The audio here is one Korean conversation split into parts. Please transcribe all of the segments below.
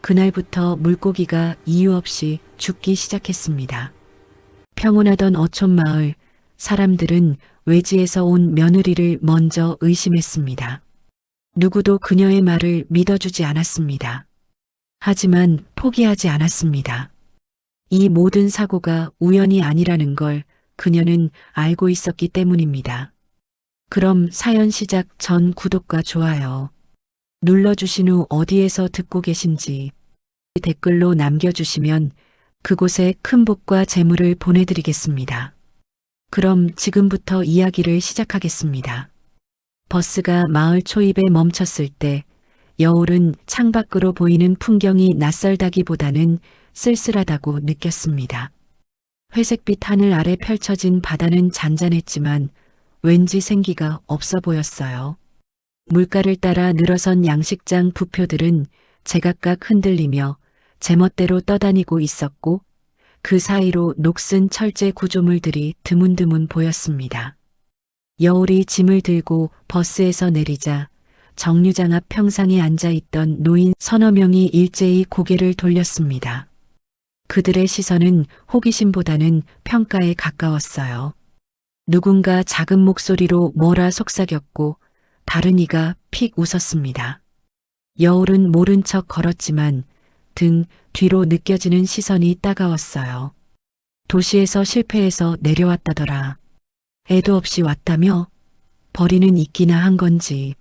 그날부터 물고기가 이유 없이 죽기 시작했습니다. 평온하던 어촌마을, 사람들은 외지에서 온 며느리를 먼저 의심했습니다. 누구도 그녀의 말을 믿어주지 않았습니다. 하지만 포기하지 않았습니다. 이 모든 사고가 우연이 아니라는 걸 그녀는 알고 있었기 때문입니다. 그럼 사연 시작 전 구독과 좋아요 눌러주신 후 어디에서 듣고 계신지 댓글로 남겨주시면 그곳에 큰 복과 재물을 보내드리겠습니다. 그럼 지금부터 이야기를 시작하겠습니다. 버스가 마을 초입에 멈췄을 때 여울은 창밖으로 보이는 풍경이 낯설다기보다는 쓸쓸하다고 느꼈습니다. 회색빛 하늘 아래 펼쳐진 바다는 잔잔했지만 왠지 생기가 없어 보였어요. 물가를 따라 늘어선 양식장 부표들은 제각각 흔들리며 제멋대로 떠다니고 있었고 그 사이로 녹슨 철제 구조물들이 드문드문 보였습니다. 여울이 짐을 들고 버스에서 내리자 정류장 앞 평상에 앉아있던 노인 서너 명이 일제히 고개를 돌렸습니다. 그들의 시선은 호기심보다는 평가에 가까웠어요. 누군가 작은 목소리로 뭐라 속삭였고 다른 이가 픽 웃었습니다. 여울은 모른 척 걸었지만 등 뒤로 느껴지는 시선이 따가웠어요. 도시에서 실패해서 내려왔다더라. 애도 없이 왔다며? 벌이는 있기나 한 건지.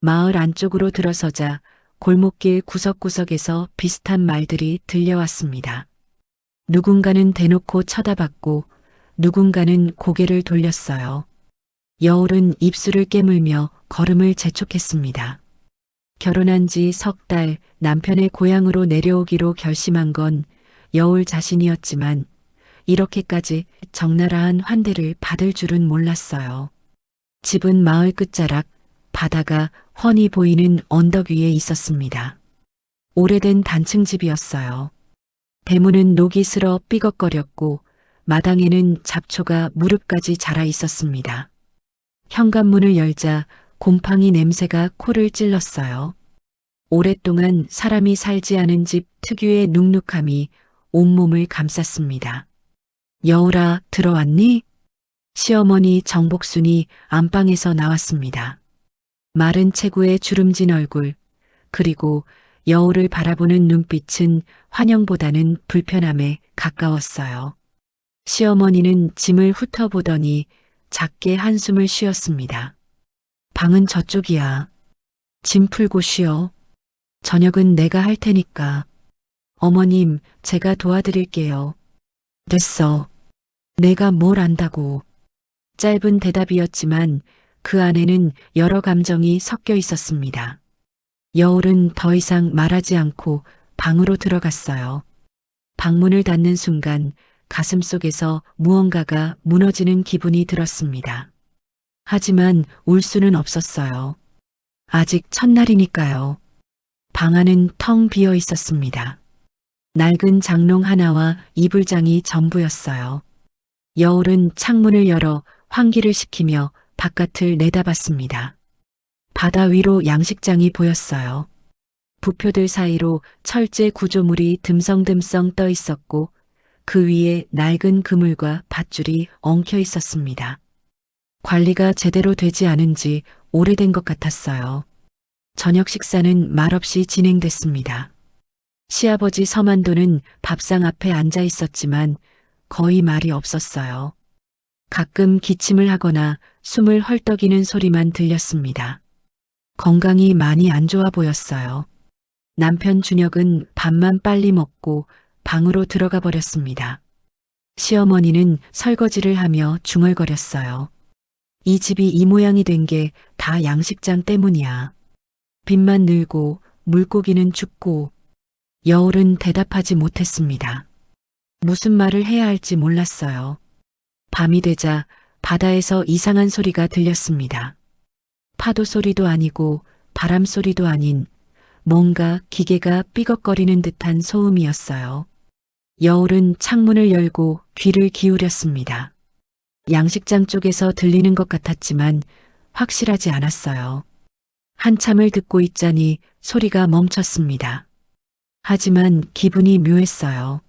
마을 안쪽으로 들어서자 골목길 구석구석에서 비슷한 말들이 들려왔습니다. 누군가는 대놓고 쳐다봤고 누군가는 고개를 돌렸어요. 여울은 입술을 깨물며 걸음을 재촉했습니다. 결혼한 지 석 달 남편의 고향으로 내려오기로 결심한 건 여울 자신이었지만 이렇게까지 적나라한 환대를 받을 줄은 몰랐어요. 집은 마을 끝자락, 바다가 훤히 보이는 언덕 위에 있었습니다. 오래된 단층 집이었어요. 대문은 녹이 슬어 삐걱거렸고 마당에는 잡초가 무릎까지 자라 있었습니다. 현관문을 열자 곰팡이 냄새가 코를 찔렀어요. 오랫동안 사람이 살지 않은 집 특유의 눅눅함이 온몸을 감쌌습니다. 여울아, 들어왔니? 시어머니 정복순이 안방에서 나왔습니다. 마른 체구의 주름진 얼굴, 그리고 여울을 바라보는 눈빛은 환영보다는 불편함에 가까웠어요. 시어머니는 짐을 훑어보더니 작게 한숨을 쉬었습니다. 방은 저쪽이야. 짐 풀고 쉬어. 저녁은 내가 할 테니까. 어머님, 제가 도와드릴게요. 됐어. 내가 뭘 안다고. 짧은 대답이었지만 그 안에는 여러 감정이 섞여 있었습니다. 여울은 더 이상 말하지 않고 방으로 들어갔어요. 방문을 닫는 순간 가슴속에서 무언가가 무너지는 기분이 들었습니다. 하지만 울 수는 없었어요. 아직 첫날이니까요. 방 안은 텅 비어 있었습니다. 낡은 장롱 하나와 이불장이 전부였어요. 여울은 창문을 열어 환기를 시키며 바깥을 내다봤습니다. 바다 위로 양식장이 보였어요. 부표들 사이로 철제 구조물이 듬성듬성 떠 있었고 그 위에 낡은 그물과 밧줄이 엉켜 있었습니다. 관리가 제대로 되지 않은 지 오래된 것 같았어요. 저녁 식사는 말없이 진행됐습니다. 시아버지 서만도는 밥상 앞에 앉아 있었지만 거의 말이 없었어요. 가끔 기침을 하거나 숨을 헐떡이는 소리만 들렸습니다. 건강이 많이 안 좋아 보였어요. 남편 준혁은 밥만 빨리 먹고 방으로 들어가 버렸습니다. 시어머니는 설거지를 하며 중얼거렸어요. 이 집이 이 모양이 된 게 다 양식장 때문이야. 빚만 늘고 물고기는 죽고. 여울은 대답하지 못했습니다. 무슨 말을 해야 할지 몰랐어요. 밤이 되자 바다에서 이상한 소리가 들렸습니다. 파도 소리도 아니고 바람 소리도 아닌 뭔가 기계가 삐걱거리는 듯한 소음이었어요. 여울은 창문을 열고 귀를 기울였습니다. 양식장 쪽에서 들리는 것 같았지만 확실하지 않았어요. 한참을 듣고 있자니 소리가 멈췄습니다. 하지만 기분이 묘했어요.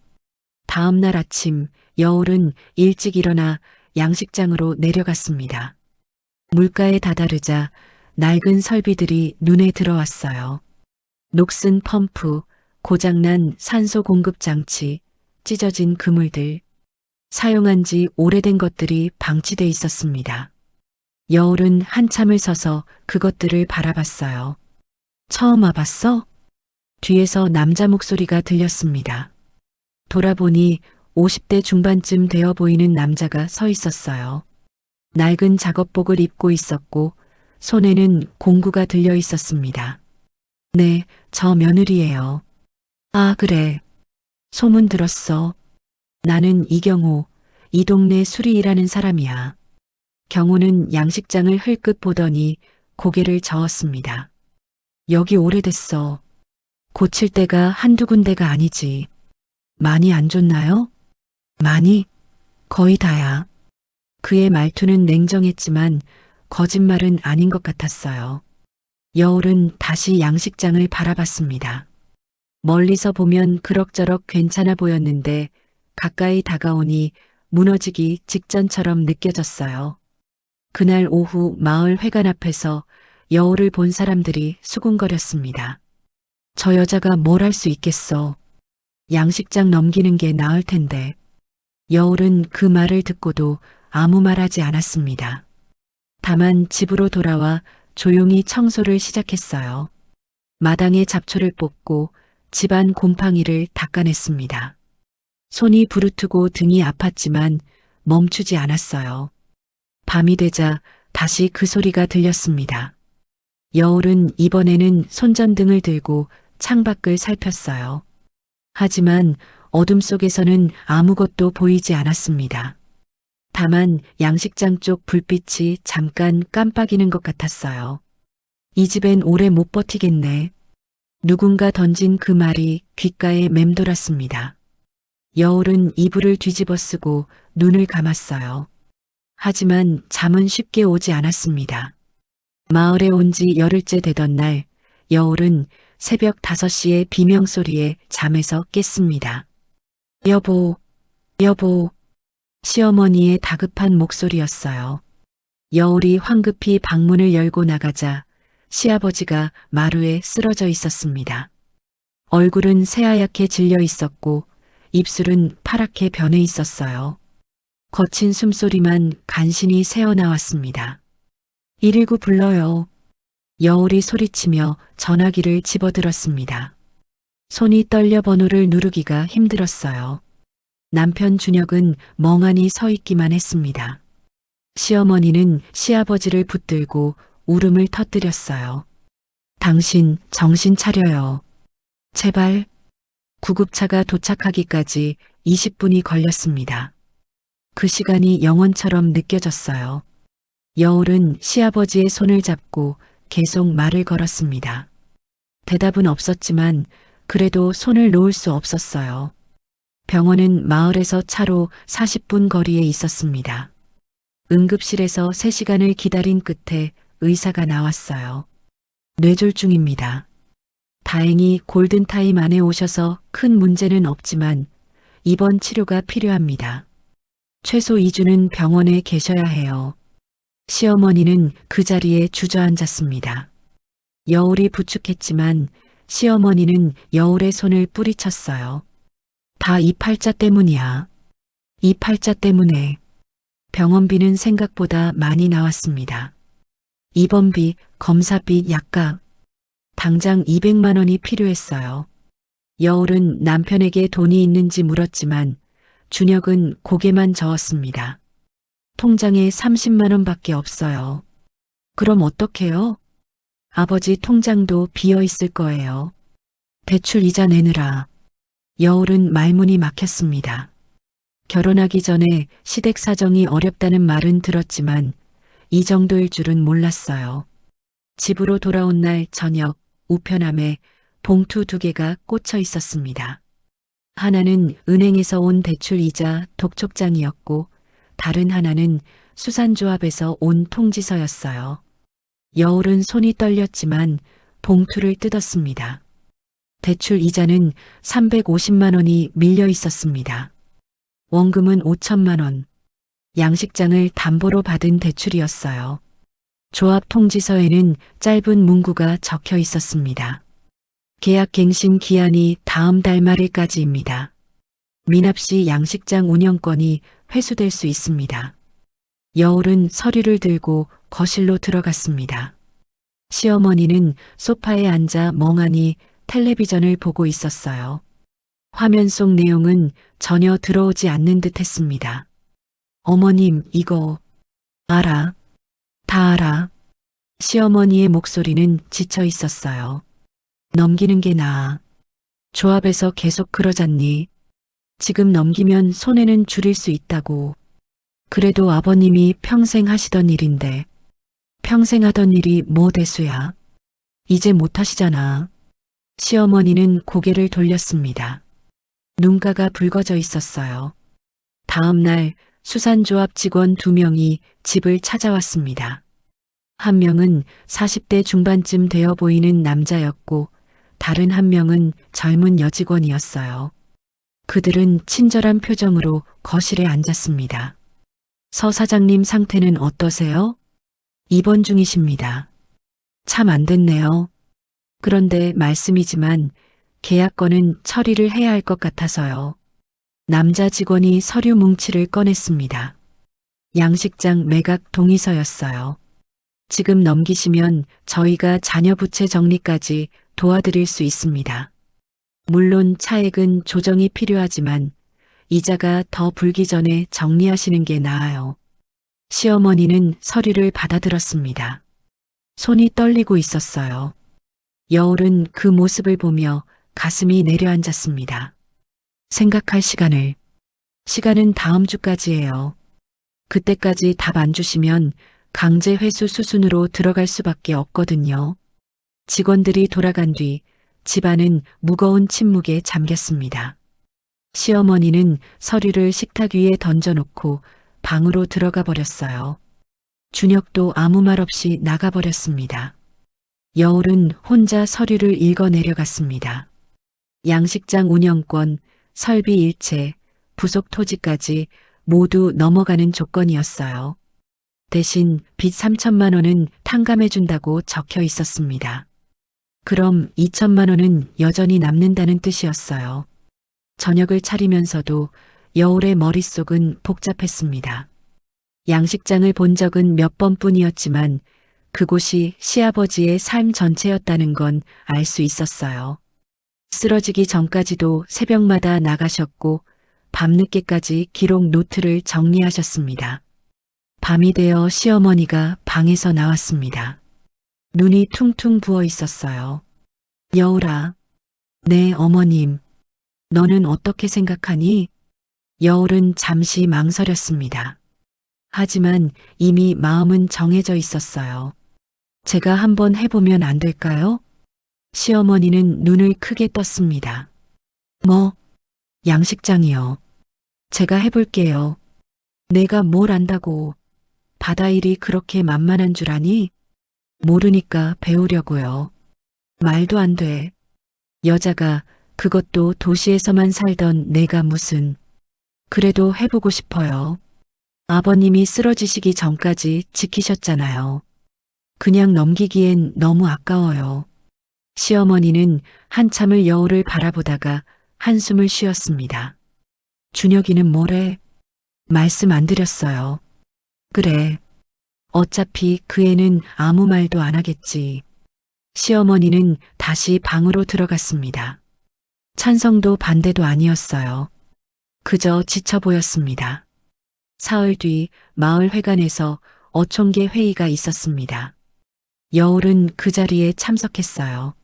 다음 날 아침 여울은 일찍 일어나 양식장으로 내려갔습니다. 물가에 다다르자 낡은 설비들이 눈에 들어왔어요. 녹슨 펌프, 고장난 산소 공급 장치, 찢어진 그물들, 사용한 지 오래된 것들이 방치돼 있었습니다. 여울은 한참을 서서 그것들을 바라봤어요. 처음 와봤어? 뒤에서 남자 목소리가 들렸습니다. 돌아보니 50대 중반쯤 되어 보이는 남자가 서 있었어요. 낡은 작업복을 입고 있었고 손에는 공구가 들려 있었습니다. 네, 저 며느리예요. 아, 그래. 소문 들었어. 나는 이경호, 이 동네 수리 일하는 사람이야. 경호는 양식장을 흘끗 보더니 고개를 저었습니다. 여기 오래됐어. 고칠 데가 한두 군데가 아니지. 많이 안 좋나요? 많이? 거의 다야. 그의 말투는 냉정했지만 거짓말은 아닌 것 같았어요. 여울은 다시 양식장을 바라봤습니다. 멀리서 보면 그럭저럭 괜찮아 보였는데 가까이 다가오니 무너지기 직전처럼 느껴졌어요. 그날 오후 마을 회관 앞에서 여울을 본 사람들이 수군거렸습니다. 저 여자가 뭘 할 수 있겠어. 양식장 넘기는 게 나을 텐데. 여울은 그 말을 듣고도 아무 말하지 않았습니다. 다만 집으로 돌아와 조용히 청소를 시작했어요. 마당에 잡초를 뽑고 집안 곰팡이를 닦아냈습니다. 손이 부르트고 등이 아팠지만 멈추지 않았어요. 밤이 되자 다시 그 소리가 들렸습니다. 여울은 이번에는 손전등을 들고 창밖을 살폈어요. 하지만 어둠 속에서는 아무것도 보이지 않았습니다. 다만 양식장 쪽 불빛이 잠깐 깜빡이는 것 같았어요. 이 집엔 오래 못 버티겠네. 누군가 던진 그 말이 귓가에 맴돌았습니다. 여울은 이불을 뒤집어 쓰고 눈을 감았어요. 하지만 잠은 쉽게 오지 않았습니다. 마을에 온 지 열흘째 되던 날, 여울은 새벽 5시의 비명소리에 잠에서 깼습니다. 여보, 여보. 시어머니의 다급한 목소리였어요. 여울이 황급히 방문을 열고 나가자 시아버지가 마루에 쓰러져 있었습니다. 얼굴은 새하얗게 질려 있었고 입술은 파랗게 변해 있었어요. 거친 숨소리만 간신히 새어나왔습니다. 119 불러요. 여울이 소리치며 전화기를 집어들었습니다. 손이 떨려 번호를 누르기가 힘들었어요. 남편 준혁은 멍하니 서 있기만 했습니다. 시어머니는 시아버지를 붙들고 울음을 터뜨렸어요. 당신 정신 차려요. 제발. 구급차가 도착하기까지 20분이 걸렸습니다. 그 시간이 영원처럼 느껴졌어요. 여울은 시아버지의 손을 잡고 계속 말을 걸었습니다. 대답은 없었지만 그래도 손을 놓을 수 없었어요. 병원은 마을에서 차로 40분 거리에 있었습니다. 응급실에서 3시간을 기다린 끝에 의사가 나왔어요. 뇌졸중입니다. 다행히 골든타임 안에 오셔서 큰 문제는 없지만 입원 치료가 필요합니다. 최소 2주는 병원에 계셔야 해요. 시어머니는 그 자리에 주저앉았습니다. 여울이 부축했지만 시어머니는 여울의 손을 뿌리쳤어요. 다 이 팔자 때문이야. 이 팔자 때문에. 병원비는 생각보다 많이 나왔습니다. 입원비, 검사비, 약값. 당장 200만 원이 필요했어요. 여울은 남편에게 돈이 있는지 물었지만 준혁은 고개만 저었습니다. 통장에 30만 원밖에 없어요. 그럼 어떡해요? 아버지 통장도 비어 있을 거예요. 대출 이자 내느라. 여울은 말문이 막혔습니다. 결혼하기 전에 시댁 사정이 어렵다는 말은 들었지만 이 정도일 줄은 몰랐어요. 집으로 돌아온 날 저녁 우편함에 봉투 2개가 꽂혀 있었습니다. 하나는 은행에서 온 대출이자 독촉장이었고 다른 하나는 수산조합에서 온 통지서였어요. 여울은 손이 떨렸지만 봉투를 뜯었습니다. 대출 이자는 350만 원이 밀려 있었습니다. 원금은 5천만 원. 양식장을 담보로 받은 대출이었어요. 조합 통지서에는 짧은 문구가 적혀 있었습니다. 계약 갱신 기한이 다음 달 말일까지입니다. 미납 시 양식장 운영권이 회수될 수 있습니다. 여울은 서류를 들고 거실로 들어갔습니다. 시어머니는 소파에 앉아 멍하니 텔레비전을 보고 있었어요. 화면 속 내용은 전혀 들어오지 않는 듯 했습니다. 어머님, 이거 알아. 다 알아. 시어머니의 목소리는 지쳐 있었어요. 넘기는 게 나아. 조합에서 계속 그러잖니. 지금 넘기면 손해는 줄일 수 있다고. 그래도 아버님이 평생 하시던 일인데. 평생 하던 일이 뭐 대수야. 이제 못 하시잖아. 시어머니는 고개를 돌렸습니다. 눈가가 붉어져 있었어요. 다음 날 수산조합 직원 2명이 집을 찾아왔습니다. 한 명은 40대 중반쯤 되어 보이는 남자였고 다른 한 명은 젊은 여직원이었어요. 그들은 친절한 표정으로 거실에 앉았습니다. 서 사장님 상태는 어떠세요? 입원 중이십니다. 참 안 됐네요. 그런데 말씀이지만 계약건은 처리를 해야 할 것 같아서요. 남자 직원이 서류 뭉치를 꺼냈습니다. 양식장 매각 동의서였어요. 지금 넘기시면 저희가 자녀 부채 정리까지 도와드릴 수 있습니다. 물론 차액은 조정이 필요하지만 이자가 더 불기 전에 정리하시는 게 나아요. 시어머니는 서류를 받아들었습니다. 손이 떨리고 있었어요. 여울은 그 모습을 보며 가슴이 내려앉았습니다. 생각할 시간을. 시간은 다음 주까지예요. 그때까지 답 안 주시면 강제 회수 수순으로 들어갈 수밖에 없거든요. 직원들이 돌아간 뒤 집안은 무거운 침묵에 잠겼습니다. 시어머니는 서류를 식탁 위에 던져놓고 방으로 들어가 버렸어요. 준혁도 아무 말 없이 나가버렸습니다. 여울은 혼자 서류를 읽어 내려갔습니다. 양식장 운영권, 설비 일체, 부속 토지까지 모두 넘어가는 조건이었어요. 대신 빚 3천만 원은 탕감해준다고 적혀 있었습니다. 그럼 2천만 원은 여전히 남는다는 뜻이었어요. 저녁을 차리면서도 여울의 머릿속은 복잡했습니다. 양식장을 본 적은 몇 번뿐이었지만 그곳이 시아버지의 삶 전체였다는 건 알 수 있었어요. 쓰러지기 전까지도 새벽마다 나가셨고 밤늦게까지 기록 노트를 정리하셨습니다. 밤이 되어 시어머니가 방에서 나왔습니다. 눈이 퉁퉁 부어 있었어요. 여울아. 네, 어머님. 너는 어떻게 생각하니? 여울은 잠시 망설였습니다. 하지만 이미 마음은 정해져 있었어요. 제가 한번 해보면 안 될까요? 시어머니는 눈을 크게 떴습니다. 뭐? 양식장이요. 제가 해볼게요. 내가 뭘 안다고. 바다 일이 그렇게 만만한 줄 아니? 모르니까 배우려고요. 말도 안 돼. 여자가 그것도 도시에서만 살던 내가 무슨. 그래도 해보고 싶어요. 아버님이 쓰러지시기 전까지 지키셨잖아요. 그냥 넘기기엔 너무 아까워요. 시어머니는 한참을 여울을 바라보다가 한숨을 쉬었습니다. 준혁이는 뭐래? 말씀 안 드렸어요. 그래. 어차피 그 애는 아무 말도 안 하겠지. 시어머니는 다시 방으로 들어갔습니다. 찬성도 반대도 아니었어요. 그저 지쳐 보였습니다. 사흘 뒤 마을 회관에서 어촌계 회의가 있었습니다. 여울은 그 자리에 참석했어요.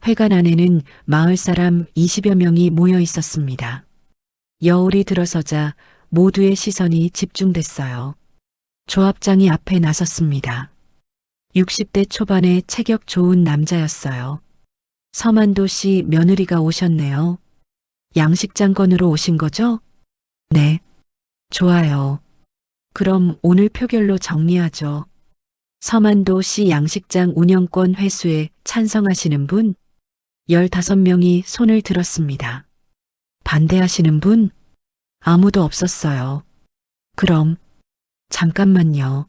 회관 안에는 마을 사람 20여 명이 모여 있었습니다. 여울이 들어서자 모두의 시선이 집중됐어요. 조합장이 앞에 나섰습니다. 60대 초반의 체격 좋은 남자였어요. 서만도 씨 며느리가 오셨네요. 양식장 건으로 오신 거죠? 네. 좋아요. 그럼 오늘 표결로 정리하죠. 서만도 씨 양식장 운영권 회수에 찬성하시는 분? 15명이 손을 들었습니다. 반대하시는 분? 아무도 없었어요. 그럼, 잠깐만요.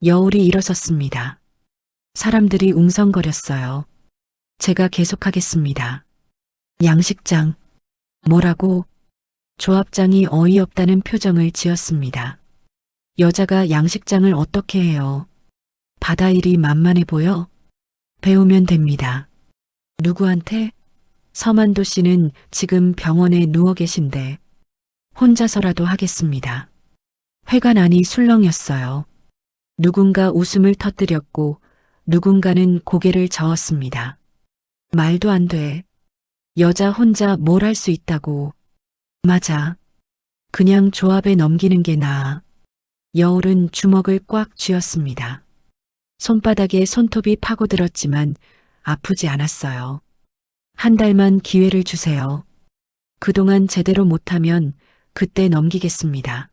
여울이 일어섰습니다. 사람들이 웅성거렸어요. 제가 계속하겠습니다. 양식장. 뭐라고? 조합장이 어이없다는 표정을 지었습니다. 여자가 양식장을 어떻게 해요? 바다 일이 만만해 보여? 배우면 됩니다. 누구한테? 서만도 씨는 지금 병원에 누워 계신데 혼자서라도 하겠습니다. 회관 안이 술렁였어요. 누군가 웃음을 터뜨렸고 누군가는 고개를 저었습니다. 말도 안 돼. 여자 혼자 뭘 할 수 있다고. 맞아. 그냥 조합에 넘기는 게 나아. 여울은 주먹을 꽉 쥐었습니다. 손바닥에 손톱이 파고들었지만 아프지 않았어요. 한 달만 기회를 주세요. 그동안 제대로 못하면 그때 넘기겠습니다.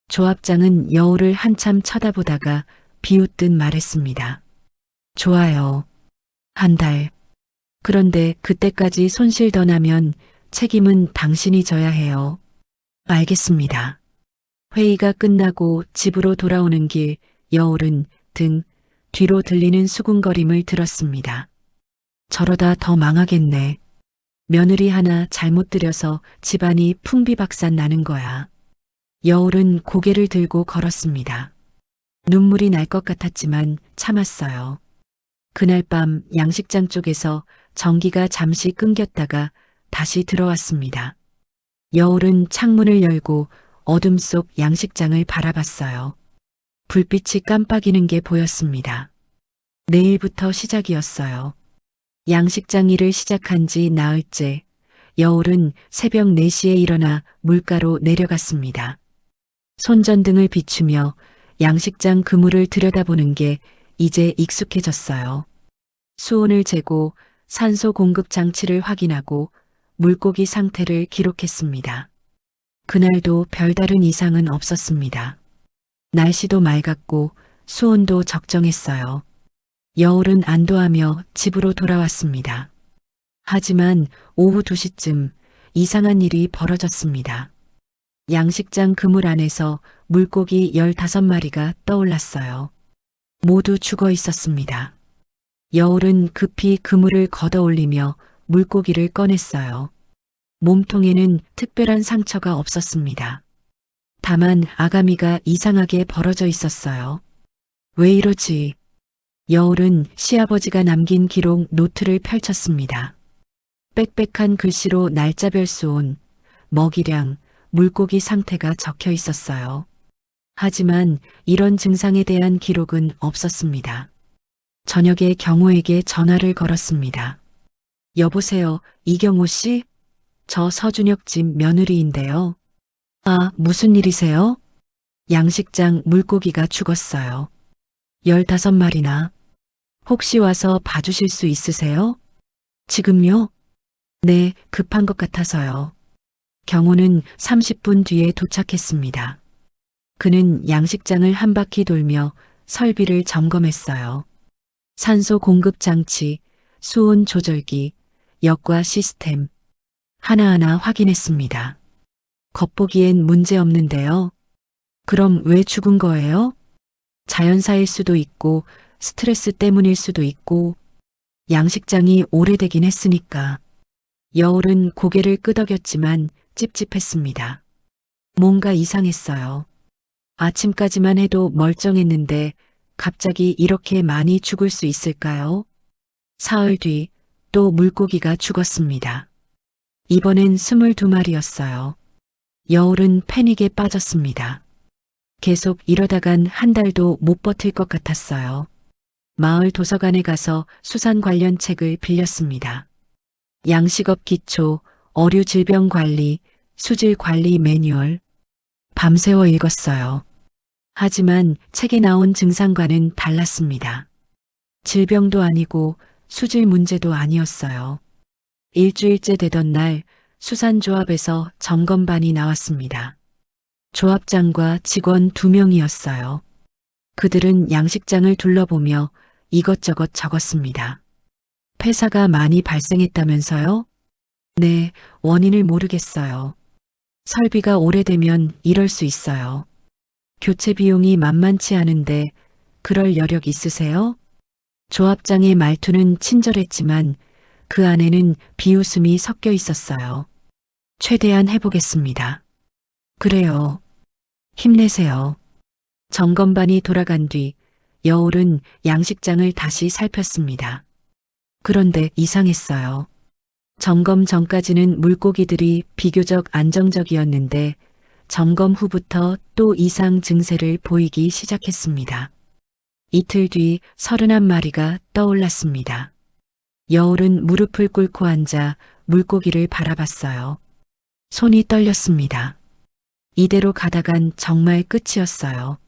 조합장은 여울을 한참 쳐다보다가 비웃듯 말했습니다. 좋아요. 한 달. 그런데 그때까지 손실 더 나면 책임은 당신이 져야 해요. 알겠습니다. 회의가 끝나고 집으로 돌아오는 길 여울은 등 뒤로 들리는 수군거림을 들었습니다. 저러다 더 망하겠네. 며느리 하나 잘못 들여서 집안이 풍비박산 나는 거야. 여울은 고개를 들고 걸었습니다. 눈물이 날 것 같았지만 참았어요. 그날 밤 양식장 쪽에서 전기가 잠시 끊겼다가 다시 들어왔습니다. 여울은 창문을 열고 어둠 속 양식장을 바라봤어요. 불빛이 깜빡이는 게 보였습니다. 내일부터 시작이었어요. 양식장 일을 시작한 지 나흘째, 여울은 새벽 4시에 일어나 물가로 내려갔습니다. 손전등을 비추며 양식장 그물을 들여다보는 게 이제 익숙해졌어요. 수온을 재고 산소 공급 장치를 확인하고 물고기 상태를 기록했습니다. 그날도 별다른 이상은 없었습니다. 날씨도 맑았고 수온도 적정했어요. 여울은 안도하며 집으로 돌아왔습니다. 하지만 오후 2시쯤 이상한 일이 벌어졌습니다. 양식장 그물 안에서 물고기 15마리가 떠올랐어요. 모두 죽어 있었습니다. 여울은 급히 그물을 걷어 올리며 물고기를 꺼냈어요. 몸통에는 특별한 상처가 없었습니다. 다만 아가미가 이상하게 벌어져 있었어요. 왜 이러지? 여울은 시아버지가 남긴 기록 노트를 펼쳤습니다. 빽빽한 글씨로 날짜별 수온, 먹이량, 물고기 상태가 적혀 있었어요. 하지만 이런 증상에 대한 기록은 없었습니다. 저녁에 경호에게 전화를 걸었습니다. 여보세요, 이경호 씨? 저 서준혁 집 며느리인데요. 아, 무슨 일이세요? 양식장 물고기가 죽었어요. 15마리나. 혹시 와서 봐주실 수 있으세요? 지금요? 네, 급한 것 같아서요. 경호는 30분 뒤에 도착했습니다. 그는 양식장을 한 바퀴 돌며 설비를 점검했어요. 산소 공급 장치, 수온 조절기, 역과 시스템 하나하나 확인했습니다. 겉보기엔 문제 없는데요. 그럼 왜 죽은 거예요? 자연사일 수도 있고 스트레스 때문일 수도 있고 양식장이 오래되긴 했으니까. 여울은 고개를 끄덕였지만 찝찝했습니다. 뭔가 이상했어요. 아침까지만 해도 멀쩡했는데 갑자기 이렇게 많이 죽을 수 있을까요? 사흘 뒤 또 물고기가 죽었습니다. 이번엔 22마리였어요. 여울은 패닉에 빠졌습니다. 계속 이러다간 한 달도 못 버틸 것 같았어요. 마을 도서관에 가서 수산 관련 책을 빌렸습니다. 양식업 기초, 어류 질병 관리, 수질 관리 매뉴얼. 밤새워 읽었어요. 하지만 책에 나온 증상과는 달랐습니다. 질병도 아니고 수질 문제도 아니었어요. 일주일째 되던 날 수산조합에서 점검반이 나왔습니다. 조합장과 직원 2명이었어요. 그들은 양식장을 둘러보며 이것저것 적었습니다. 폐사가 많이 발생했다면서요? 네, 원인을 모르겠어요. 설비가 오래되면 이럴 수 있어요. 교체 비용이 만만치 않은데 그럴 여력 있으세요? 조합장의 말투는 친절했지만 그 안에는 비웃음이 섞여 있었어요. 최대한 해보겠습니다. 그래요. 힘내세요. 점검반이 돌아간 뒤 여울은 양식장을 다시 살폈습니다. 그런데 이상했어요. 점검 전까지는 물고기들이 비교적 안정적이었는데 점검 후부터 또 이상 증세를 보이기 시작했습니다. 이틀 뒤 31마리가 떠올랐습니다. 여울은 무릎을 꿇고 앉아 물고기를 바라봤어요. 손이 떨렸습니다. 이대로 가다간 정말 끝이었어요.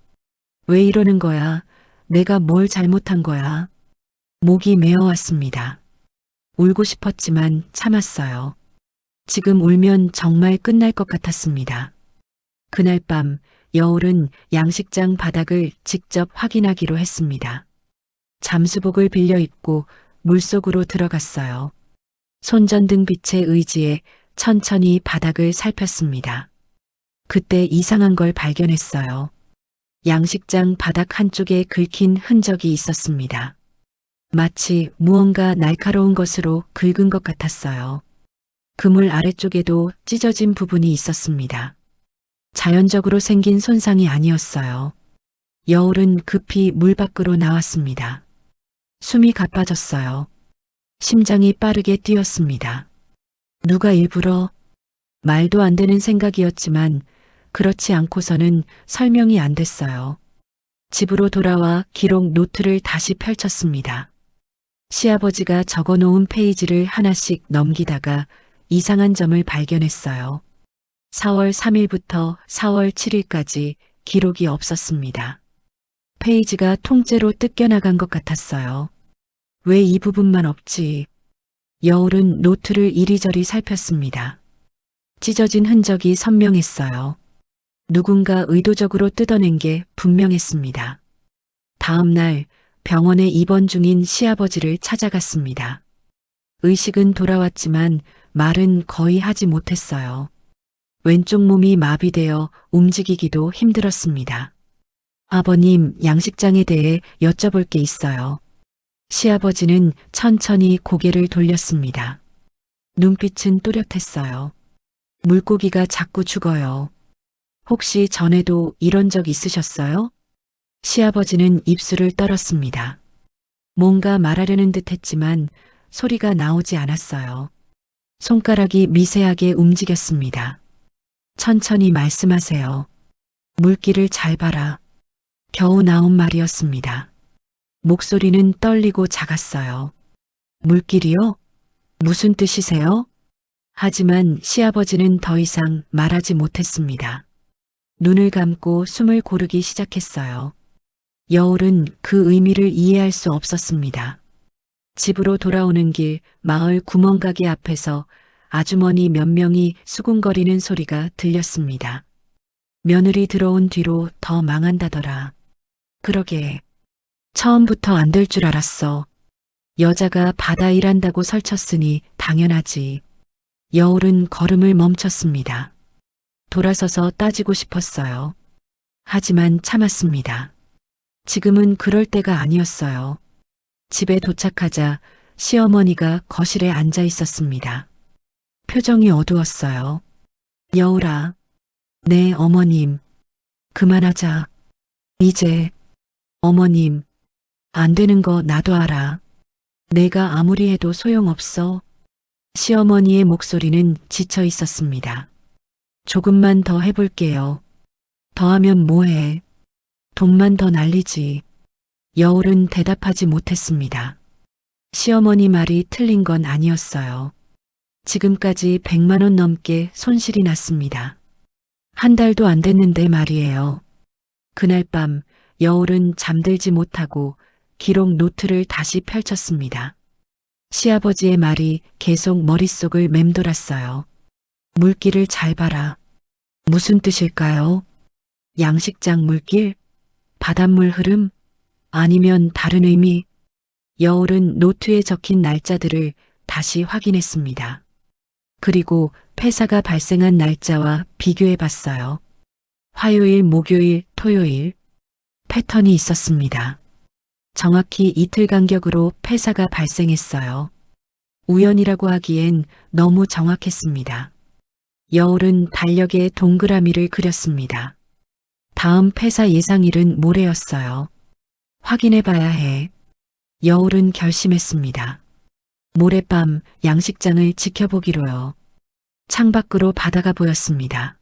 왜 이러는 거야? 내가 뭘 잘못한 거야? 목이 메어왔습니다. 울고 싶었지만 참았어요. 지금 울면 정말 끝날 것 같았습니다. 그날 밤 여울은 양식장 바닥을 직접 확인하기로 했습니다. 잠수복을 빌려 입고 물속으로 들어갔어요. 손전등 빛에 의지해 천천히 바닥을 살폈습니다. 그때 이상한 걸 발견했어요. 양식장 바닥 한쪽에 긁힌 흔적이 있었습니다. 마치 무언가 날카로운 것으로 긁은 것 같았어요. 그물 아래쪽에도 찢어진 부분이 있었습니다. 자연적으로 생긴 손상이 아니었어요. 여울은 급히 물 밖으로 나왔습니다. 숨이 가빠졌어요. 심장이 빠르게 뛰었습니다. 누가 일부러? 말도 안 되는 생각이었지만 그렇지 않고서는 설명이 안 됐어요. 집으로 돌아와 기록 노트를 다시 펼쳤습니다. 시아버지가 적어놓은 페이지를 하나씩 넘기다가 이상한 점을 발견했어요. 4월 3일부터 4월 7일까지 기록이 없었습니다. 페이지가 통째로 뜯겨나간 것 같았어요. 왜 이 부분만 없지? 여울은 노트를 이리저리 살폈습니다. 찢어진 흔적이 선명했어요. 누군가 의도적으로 뜯어낸 게 분명했습니다. 다음 날 병원에 입원 중인 시아버지를 찾아갔습니다. 의식은 돌아왔지만 말은 거의 하지 못했어요. 왼쪽 몸이 마비되어 움직이기도 힘들었습니다. 아버님, 양식장에 대해 여쭤볼 게 있어요. 시아버지는 천천히 고개를 돌렸습니다. 눈빛은 또렷했어요. 물고기가 자꾸 죽어요. 혹시 전에도 이런 적 있으셨어요? 시아버지는 입술을 떨었습니다. 뭔가 말하려는 듯 했지만 소리가 나오지 않았어요. 손가락이 미세하게 움직였습니다. 천천히 말씀하세요. 물기를 잘 봐라. 겨우 나온 말이었습니다. 목소리는 떨리고 작았어요. 물길이요? 무슨 뜻이세요? 하지만 시아버지는 더 이상 말하지 못했습니다. 눈을 감고 숨을 고르기 시작했어요. 여울은 그 의미를 이해할 수 없었습니다. 집으로 돌아오는 길 마을 구멍가게 앞에서 아주머니 몇 명이 수군거리는 소리가 들렸습니다. 며느리 들어온 뒤로 더 망한다더라. 그러게. 처음부터 안 될 줄 알았어. 여자가 바다 일한다고 설쳤으니 당연하지. 여울은 걸음을 멈췄습니다. 돌아서서 따지고 싶었어요. 하지만 참았습니다. 지금은 그럴 때가 아니었어요. 집에 도착하자 시어머니가 거실에 앉아 있었습니다. 표정이 어두웠어요. 여울아. 네, 어머님. 그만하자. 이제. 어머님. 안 되는 거 나도 알아. 내가 아무리 해도 소용없어. 시어머니의 목소리는 지쳐 있었습니다. 조금만 더 해볼게요. 더 하면 뭐해? 돈만 더 날리지. 여울은 대답하지 못했습니다. 시어머니 말이 틀린 건 아니었어요. 지금까지 100만 원 넘게 손실이 났습니다. 한 달도 안 됐는데 말이에요. 그날 밤 여울은 잠들지 못하고 기록 노트를 다시 펼쳤습니다. 시아버지의 말이 계속 머릿속을 맴돌았어요. 물길을 잘 봐라. 무슨 뜻일까요? 양식장 물길? 바닷물 흐름? 아니면 다른 의미? 여울은 노트에 적힌 날짜들을 다시 확인했습니다. 그리고 폐사가 발생한 날짜와 비교해 봤어요. 화요일, 목요일, 토요일 패턴이 있었습니다. 정확히 이틀 간격으로 폐사가 발생했어요. 우연이라고 하기엔 너무 정확했습니다. 여울은 달력에 동그라미를 그렸습니다. 다음 폐사 예상일은 모레였어요. 확인해 봐야 해. 여울은 결심했습니다. 모레밤 양식장을 지켜보기로요. 창밖으로 바다가 보였습니다.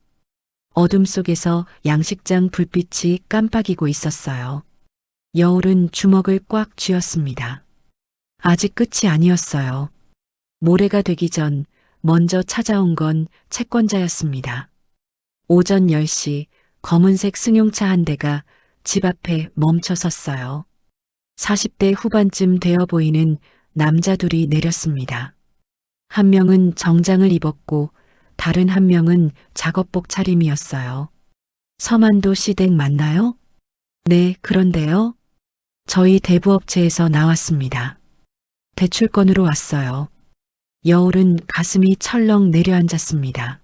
어둠 속에서 양식장 불빛이 깜빡이고 있었어요. 여울은 주먹을 꽉 쥐었습니다. 아직 끝이 아니었어요. 모레가 되기 전 먼저 찾아온 건 채권자였습니다. 오전 10시 검은색 승용차 한 대가 집 앞에 멈춰 섰어요. 40대 후반쯤 되어 보이는 남자 둘이 내렸습니다. 한 명은 정장을 입었고 다른 한 명은 작업복 차림이었어요. 서만도 시댁 맞나요? 네, 그런데요. 저희 대부업체에서 나왔습니다. 대출건으로 왔어요. 여울은 가슴이 철렁 내려앉았습니다.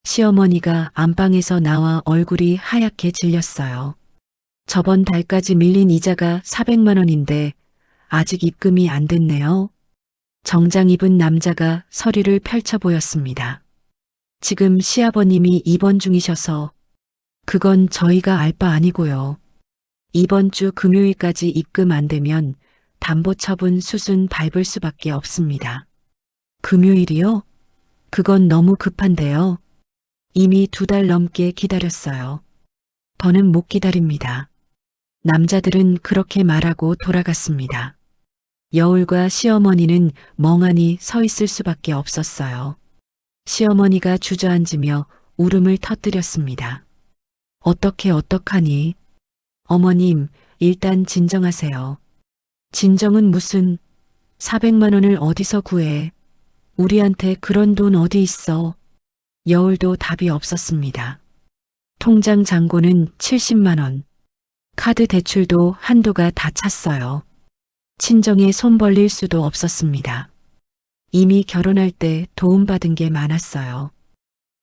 시어머니가 안방에서 나와 얼굴이 하얗게 질렸어요. 저번 달까지 밀린 이자가 400만 원인데 아직 입금이 안 됐네요. 정장 입은 남자가 서류를 펼쳐 보였습니다. 지금 시아버님이 입원 중이셔서 그건 저희가 알 바 아니고요. 이번 주 금요일까지 입금 안 되면 담보처분 수순 밟을 수밖에 없습니다. 금요일이요? 그건 너무 급한데요. 이미 2달 넘게 기다렸어요. 더는 못 기다립니다. 남자들은 그렇게 말하고 돌아갔습니다. 여울과 시어머니는 멍하니 서 있을 수밖에 없었어요. 시어머니가 주저앉으며 울음을 터뜨렸습니다. 어떡하니? 어머님, 일단 진정하세요. 진정은 무슨 400만 원을 어디서 구해? 우리한테 그런 돈 어디 있어? 여울도 답이 없었습니다. 통장 잔고는 70만 원. 카드 대출도 한도가 다 찼어요. 친정에 손 벌릴 수도 없었습니다. 이미 결혼할 때 도움받은 게 많았어요.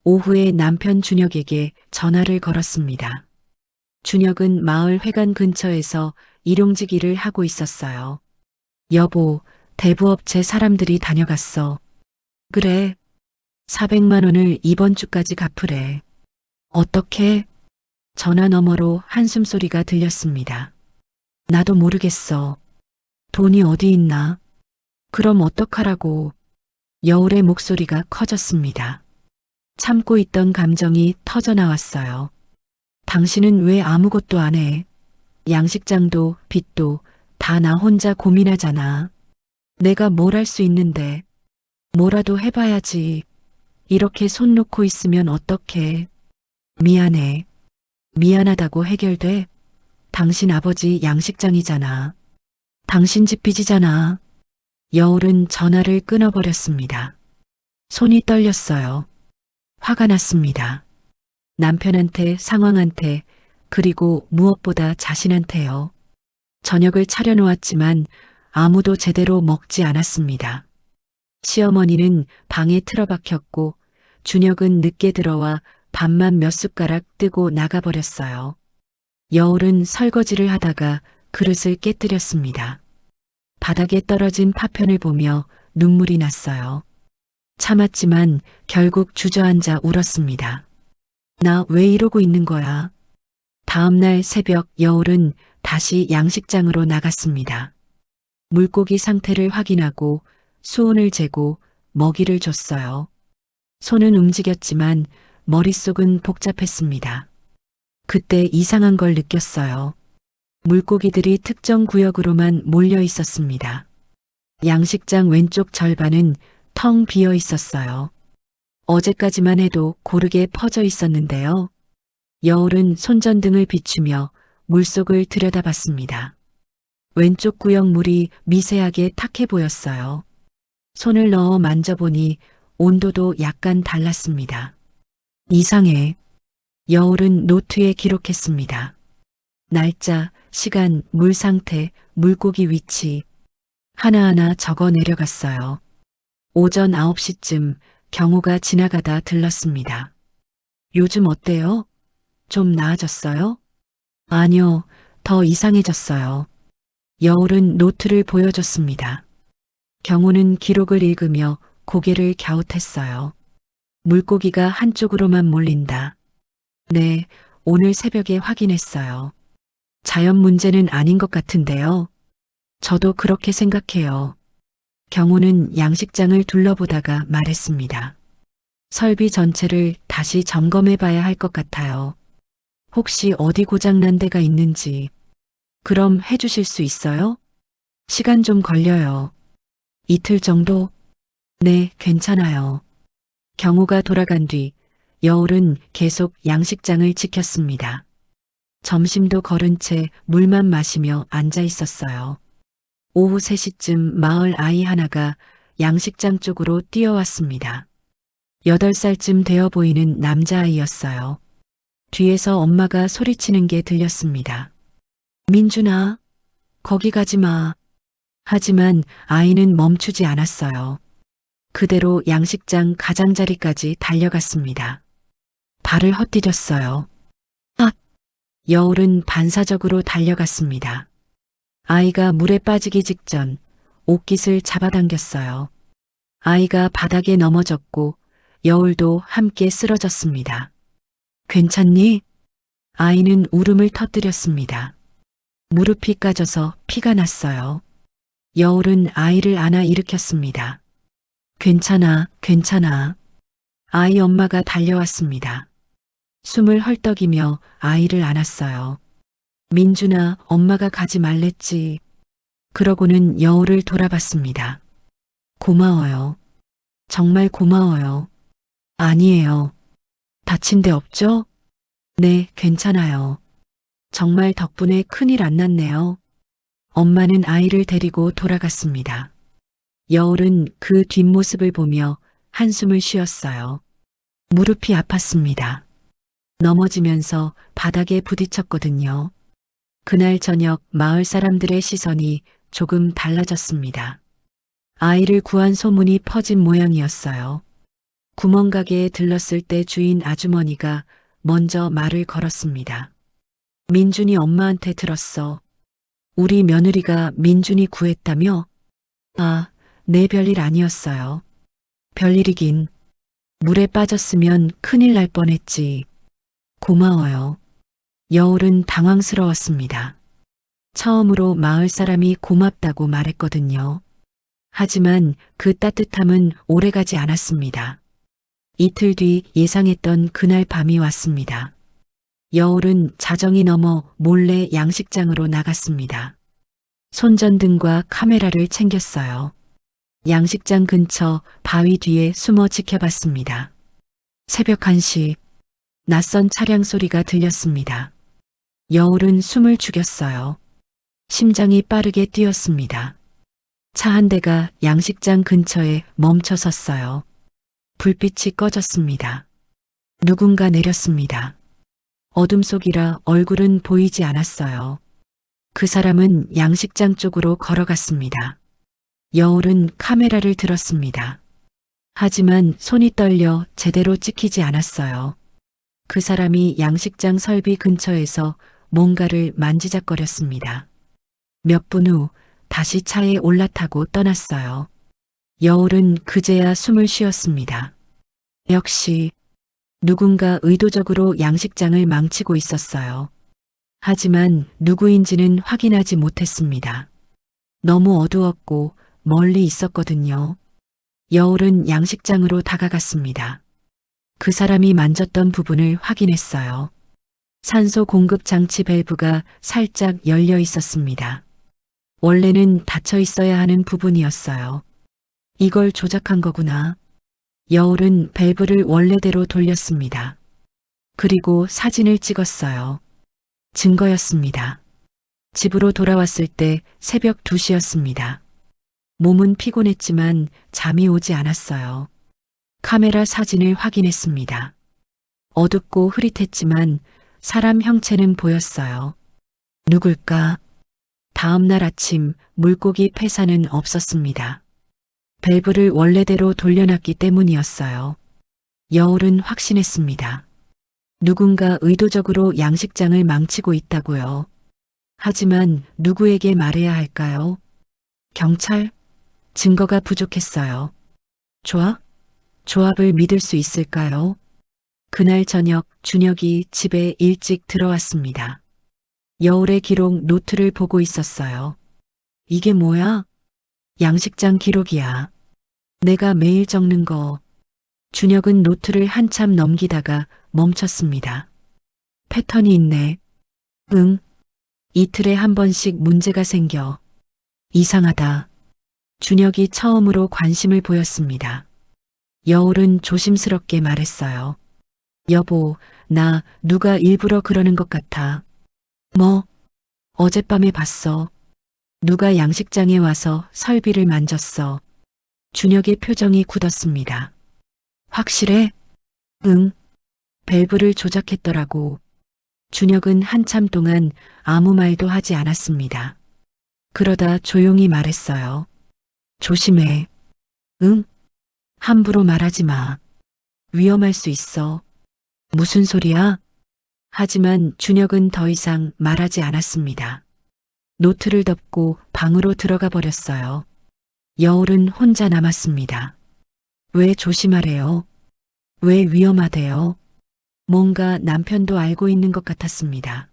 오후에 남편 준혁에게 전화를 걸었습니다. 준혁은 마을 회관 근처에서 일용직 일을 하고 있었어요. 여보, 대부업체 사람들이 다녀갔어. 그래. 400만 원을 이번 주까지 갚으래. 어떻게? 전화 너머로 한숨소리가 들렸습니다. 나도 모르겠어. 돈이 어디 있나? 그럼 어떡하라고. 여울의 목소리가 커졌습니다. 참고 있던 감정이 터져 나왔어요. 당신은 왜 아무것도 안 해? 양식장도 빚도 다 나 혼자 고민하잖아. 내가 뭘 할 수 있는데. 뭐라도 해봐야지. 이렇게 손 놓고 있으면 어떡해. 미안해. 미안하다고 해결돼? 당신 아버지 양식장이잖아. 당신 집 빚이잖아. 여울은 전화를 끊어버렸습니다. 손이 떨렸어요. 화가 났습니다. 남편한테, 상황한테, 그리고 무엇보다 자신한테요. 저녁을 차려놓았지만 아무도 제대로 먹지 않았습니다. 시어머니는 방에 틀어박혔고 준혁은 늦게 들어와 밥만 몇 숟가락 뜨고 나가버렸어요. 여울은 설거지를 하다가 그릇을 깨뜨렸습니다. 바닥에 떨어진 파편을 보며 눈물이 났어요. 참았지만 결국 주저앉아 울었습니다. 나 왜 이러고 있는 거야? 다음 날 새벽 여울은 다시 양식장으로 나갔습니다. 물고기 상태를 확인하고 수온을 재고 먹이를 줬어요. 손은 움직였지만 머릿속은 복잡했습니다. 그때 이상한 걸 느꼈어요. 물고기들이 특정 구역으로만 몰려 있었습니다. 양식장 왼쪽 절반은 텅 비어 있었어요. 어제까지만 해도 고르게 퍼져 있었는데요. 여울은 손전등을 비추며 물속을 들여다봤습니다. 왼쪽 구역 물이 미세하게 탁해 보였어요. 손을 넣어 만져보니 온도도 약간 달랐습니다. 이상해. 여울은 노트에 기록했습니다. 날짜, 시간, 물 상태, 물고기 위치. 하나하나 적어 내려갔어요. 오전 9시쯤 경호가 지나가다 들렀습니다. 요즘 어때요? 좀 나아졌어요? 아니요, 더 이상해졌어요. 여울은 노트를 보여줬습니다. 경호는 기록을 읽으며 고개를 갸웃했어요. 물고기가 한쪽으로만 몰린다. 네, 오늘 새벽에 확인했어요. 자연 문제는 아닌 것 같은데요. 저도 그렇게 생각해요. 경호는 양식장을 둘러보다가 말했습니다. 설비 전체를 다시 점검해 봐야 할 것 같아요. 혹시 어디 고장난 데가 있는지. 그럼 해주실 수 있어요? 시간 좀 걸려요. 이틀 정도? 네, 괜찮아요. 경호가 돌아간 뒤 여울은 계속 양식장을 지켰습니다. 점심도 거른 채 물만 마시며 앉아 있었어요. 오후 3시쯤 마을 아이 하나가 양식장 쪽으로 뛰어왔습니다. 8살쯤 되어 보이는 남자아이였어요. 뒤에서 엄마가 소리치는 게 들렸습니다. 민준아, 거기 가지 마. 하지만 아이는 멈추지 않았어요. 그대로 양식장 가장자리까지 달려갔습니다. 발을 헛디뎠어요. 아! 여울은 반사적으로 달려갔습니다. 아이가 물에 빠지기 직전 옷깃을 잡아당겼어요. 아이가 바닥에 넘어졌고 여울도 함께 쓰러졌습니다. 괜찮니? 아이는 울음을 터뜨렸습니다. 무릎이 까져서 피가 났어요. 여울은 아이를 안아 일으켰습니다. 괜찮아, 괜찮아. 아이 엄마가 달려왔습니다. 숨을 헐떡이며 아이를 안았어요. 민준아, 엄마가 가지 말랬지. 그러고는 여울을 돌아봤습니다. 고마워요. 정말 고마워요. 아니에요. 다친 데 없죠? 네, 괜찮아요. 정말 덕분에 큰일 안 났네요. 엄마는 아이를 데리고 돌아갔습니다. 여울은 그 뒷모습을 보며 한숨을 쉬었어요. 무릎이 아팠습니다. 넘어지면서 바닥에 부딪혔거든요. 그날 저녁 마을 사람들의 시선이 조금 달라졌습니다. 아이를 구한 소문이 퍼진 모양이었어요. 구멍가게에 들렀을 때 주인 아주머니가 먼저 말을 걸었습니다. 민준이 엄마한테 들었어. 우리 며느리가 민준이 구했다며? 아, 네, 별일 아니었어요. 별일이긴. 물에 빠졌으면 큰일 날 뻔했지. 고마워요. 여울은 당황스러웠습니다. 처음으로 마을 사람이 고맙다고 말했거든요. 하지만 그 따뜻함은 오래가지 않았습니다. 이틀 뒤 예상했던 그날 밤이 왔습니다. 여울은 자정이 넘어 몰래 양식장으로 나갔습니다. 손전등과 카메라를 챙겼어요. 양식장 근처 바위 뒤에 숨어 지켜봤습니다. 새벽 1시, 낯선 차량 소리가 들렸습니다. 여울은 숨을 죽였어요. 심장이 빠르게 뛰었습니다. 차 한 대가 양식장 근처에 멈춰 섰어요. 불빛이 꺼졌습니다. 누군가 내렸습니다. 어둠 속이라 얼굴은 보이지 않았어요. 그 사람은 양식장 쪽으로 걸어갔습니다. 여울은 카메라를 들었습니다. 하지만 손이 떨려 제대로 찍히지 않았어요. 그 사람이 양식장 설비 근처에서 뭔가를 만지작거렸습니다. 몇 분 후 다시 차에 올라타고 떠났어요. 여울은 그제야 숨을 쉬었습니다. 역시 누군가 의도적으로 양식장을 망치고 있었어요. 하지만 누구인지는 확인하지 못했습니다. 너무 어두웠고 멀리 있었거든요. 여울은 양식장으로 다가갔습니다. 그 사람이 만졌던 부분을 확인했어요. 산소 공급 장치 밸브가 살짝 열려 있었습니다. 원래는 닫혀 있어야 하는 부분이었어요. 이걸 조작한 거구나. 여울은 밸브를 원래대로 돌렸습니다. 그리고 사진을 찍었어요. 증거였습니다. 집으로 돌아왔을 때 새벽 2시였습니다. 몸은 피곤했지만 잠이 오지 않았어요. 카메라 사진을 확인했습니다. 어둡고 흐릿했지만 사람 형체는 보였어요. 누굴까? 다음 날 아침 물고기 폐사는 없었습니다. 밸브를 원래대로 돌려놨기 때문이었어요. 여울은 확신했습니다. 누군가 의도적으로 양식장을 망치고 있다고요. 하지만 누구에게 말해야 할까요? 경찰? 증거가 부족했어요. 조합을 믿을 수 있을까요? 그날 저녁 준혁이 집에 일찍 들어왔습니다. 여울의 기록 노트를 보고 있었어요. 이게 뭐야? 양식장 기록이야. 내가 매일 적는 거. 준혁은 노트를 한참 넘기다가 멈췄습니다. 패턴이 있네. 응. 이틀에 한 번씩 문제가 생겨. 이상하다. 준혁이 처음으로 관심을 보였습니다. 여울은 조심스럽게 말했어요. 여보, 나 누가 일부러 그러는 것 같아. 뭐? 어젯밤에 봤어. 누가 양식장에 와서 설비를 만졌어. 준혁의 표정이 굳었습니다. 확실해? 응. 밸브를 조작했더라고. 준혁은 한참 동안 아무 말도 하지 않았습니다. 그러다 조용히 말했어요. 조심해. 응? 함부로 말하지 마. 위험할 수 있어. 무슨 소리야? 하지만 준혁은 더 이상 말하지 않았습니다. 노트를 덮고 방으로 들어가 버렸어요. 여울은 혼자 남았습니다. 왜 조심하래요? 왜 위험하대요? 뭔가 남편도 알고 있는 것 같았습니다.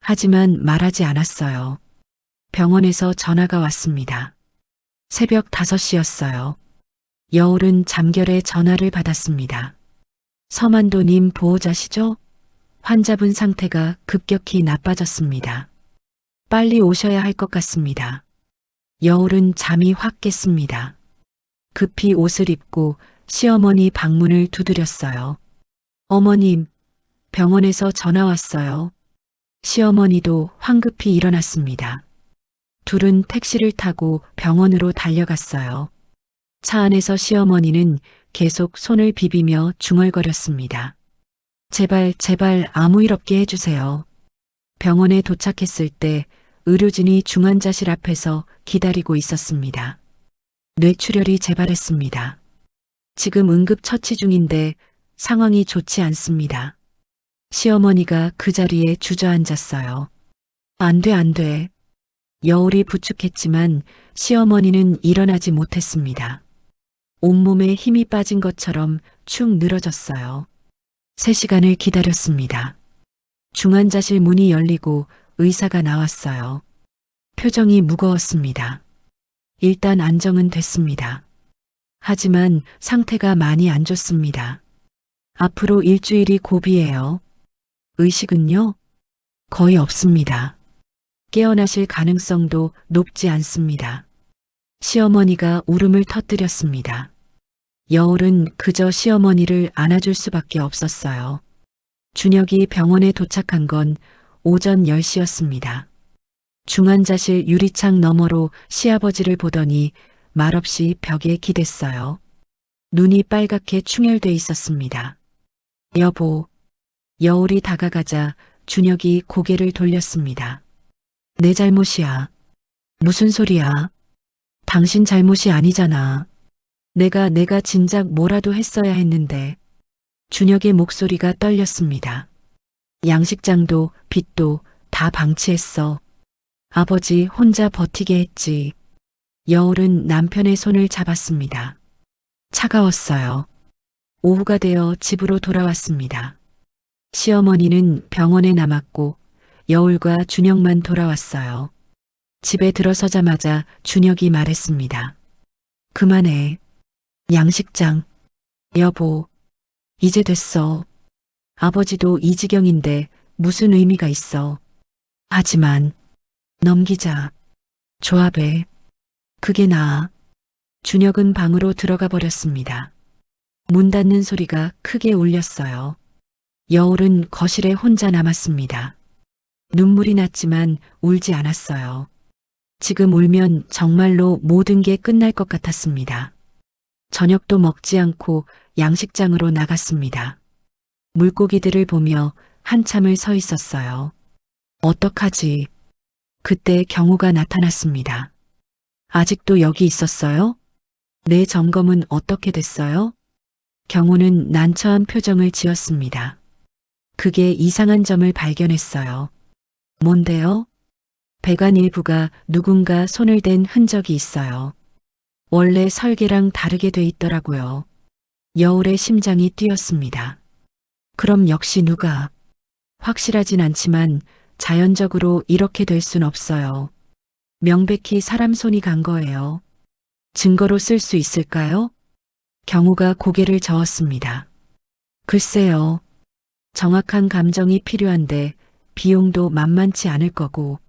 하지만 말하지 않았어요. 병원에서 전화가 왔습니다. 새벽 5시였어요. 여울은 잠결에 전화를 받았습니다. 서만도님 보호자시죠? 환자분 상태가 급격히 나빠졌습니다. 빨리 오셔야 할 것 같습니다. 여울은 잠이 확 깼습니다. 급히 옷을 입고 시어머니 방문을 두드렸어요. 어머님, 병원에서 전화 왔어요. 시어머니도 황급히 일어났습니다. 둘은 택시를 타고 병원으로 달려갔어요. 차 안에서 시어머니는 계속 손을 비비며 중얼거렸습니다. 제발 아무 일 없게 해주세요. 병원에 도착했을 때 의료진이 중환자실 앞에서 기다리고 있었습니다. 뇌출혈이 재발했습니다. 지금 응급처치 중인데 상황이 좋지 않습니다. 시어머니가 그 자리에 주저앉았어요. 안 돼. 여울이 부축했지만 시어머니는 일어나지 못했습니다. 온몸에 힘이 빠진 것처럼 축 늘어졌어요. 3시간을 기다렸습니다. 중환자실 문이 열리고 의사가 나왔어요. 표정이 무거웠습니다. 일단 안정은 됐습니다. 하지만 상태가 많이 안 좋습니다. 앞으로 일주일이 고비예요. 의식은요? 거의 없습니다. 깨어나실 가능성도 높지 않습니다. 시어머니가 울음을 터뜨렸습니다. 여울은 그저 시어머니를 안아줄 수밖에 없었어요. 준혁이 병원에 도착한 건 오전 10시였습니다. 중환자실 유리창 너머로 시아버지를 보더니 말없이 벽에 기댔어요. 눈이 빨갛게 충혈돼 있었습니다. 여보, 여울이 다가가자 준혁이 고개를 돌렸습니다. 내 잘못이야. 무슨 소리야? 당신 잘못이 아니잖아. 내가 진작 뭐라도 했어야 했는데. 준혁의 목소리가 떨렸습니다. 양식장도 빚도 다 방치했어. 아버지 혼자 버티게 했지. 여울은 남편의 손을 잡았습니다. 차가웠어요. 오후가 되어 집으로 돌아왔습니다. 시어머니는 병원에 남았고 여울과 준혁만 돌아왔어요. 집에 들어서자마자 준혁이 말했습니다. 그만해. 양식장. 여보, 이제 됐어. 아버지도 이 지경인데 무슨 의미가 있어. 하지만 넘기자. 조합해. 그게 나아. 준혁은 방으로 들어가 버렸습니다. 문 닫는 소리가 크게 울렸어요. 여울은 거실에 혼자 남았습니다. 눈물이 났지만 울지 않았어요. 지금 울면 정말로 모든 게 끝날 것 같았습니다. 저녁도 먹지 않고 양식장으로 나갔습니다. 물고기들을 보며 한참을 서 있었어요. 어떡하지? 그때 경호가 나타났습니다. 아직도 여기 있었어요? 내 점검은 어떻게 됐어요? 경호는 난처한 표정을 지었습니다. 그게 이상한 점을 발견했어요. 뭔데요? 배관 일부가 누군가 손을 댄 흔적이 있어요. 원래 설계랑 다르게 돼 있더라고요. 여울의 심장이 뛰었습니다. 그럼 역시 누가? 확실하진 않지만 자연적으로 이렇게 될 순 없어요. 명백히 사람 손이 간 거예요. 증거로 쓸 수 있을까요? 경호가 고개를 저었습니다. 글쎄요. 정확한 감정이 필요한데 비용도 만만치 않을 거고.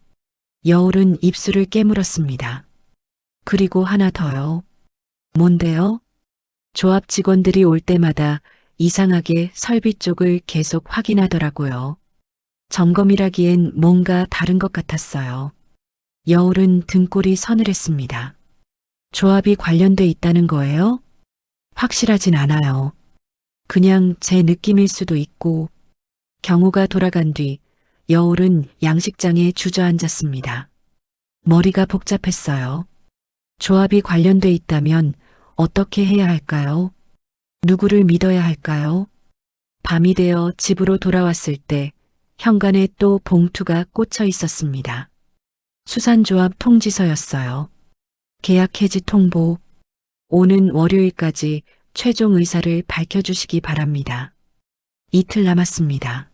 여울은 입술을 깨물었습니다. 그리고 하나 더요. 뭔데요? 조합 직원들이 올 때마다 이상하게 설비 쪽을 계속 확인하더라고요. 점검이라기엔 뭔가 다른 것 같았어요. 여울은 등골이 서늘했습니다. 조합이 관련돼 있다는 거예요? 확실하진 않아요. 그냥 제 느낌일 수도 있고. 경호가 돌아간 뒤 여울은 양식장에 주저앉았습니다. 머리가 복잡했어요. 조합이 관련돼 있다면 어떻게 해야 할까요? 누구를 믿어야 할까요? 밤이 되어 집으로 돌아왔을 때 현관에 또 봉투가 꽂혀 있었습니다. 수산조합 통지서였어요. 계약 해지 통보. 오는 월요일까지 최종 의사를 밝혀주시기 바랍니다. 이틀 남았습니다.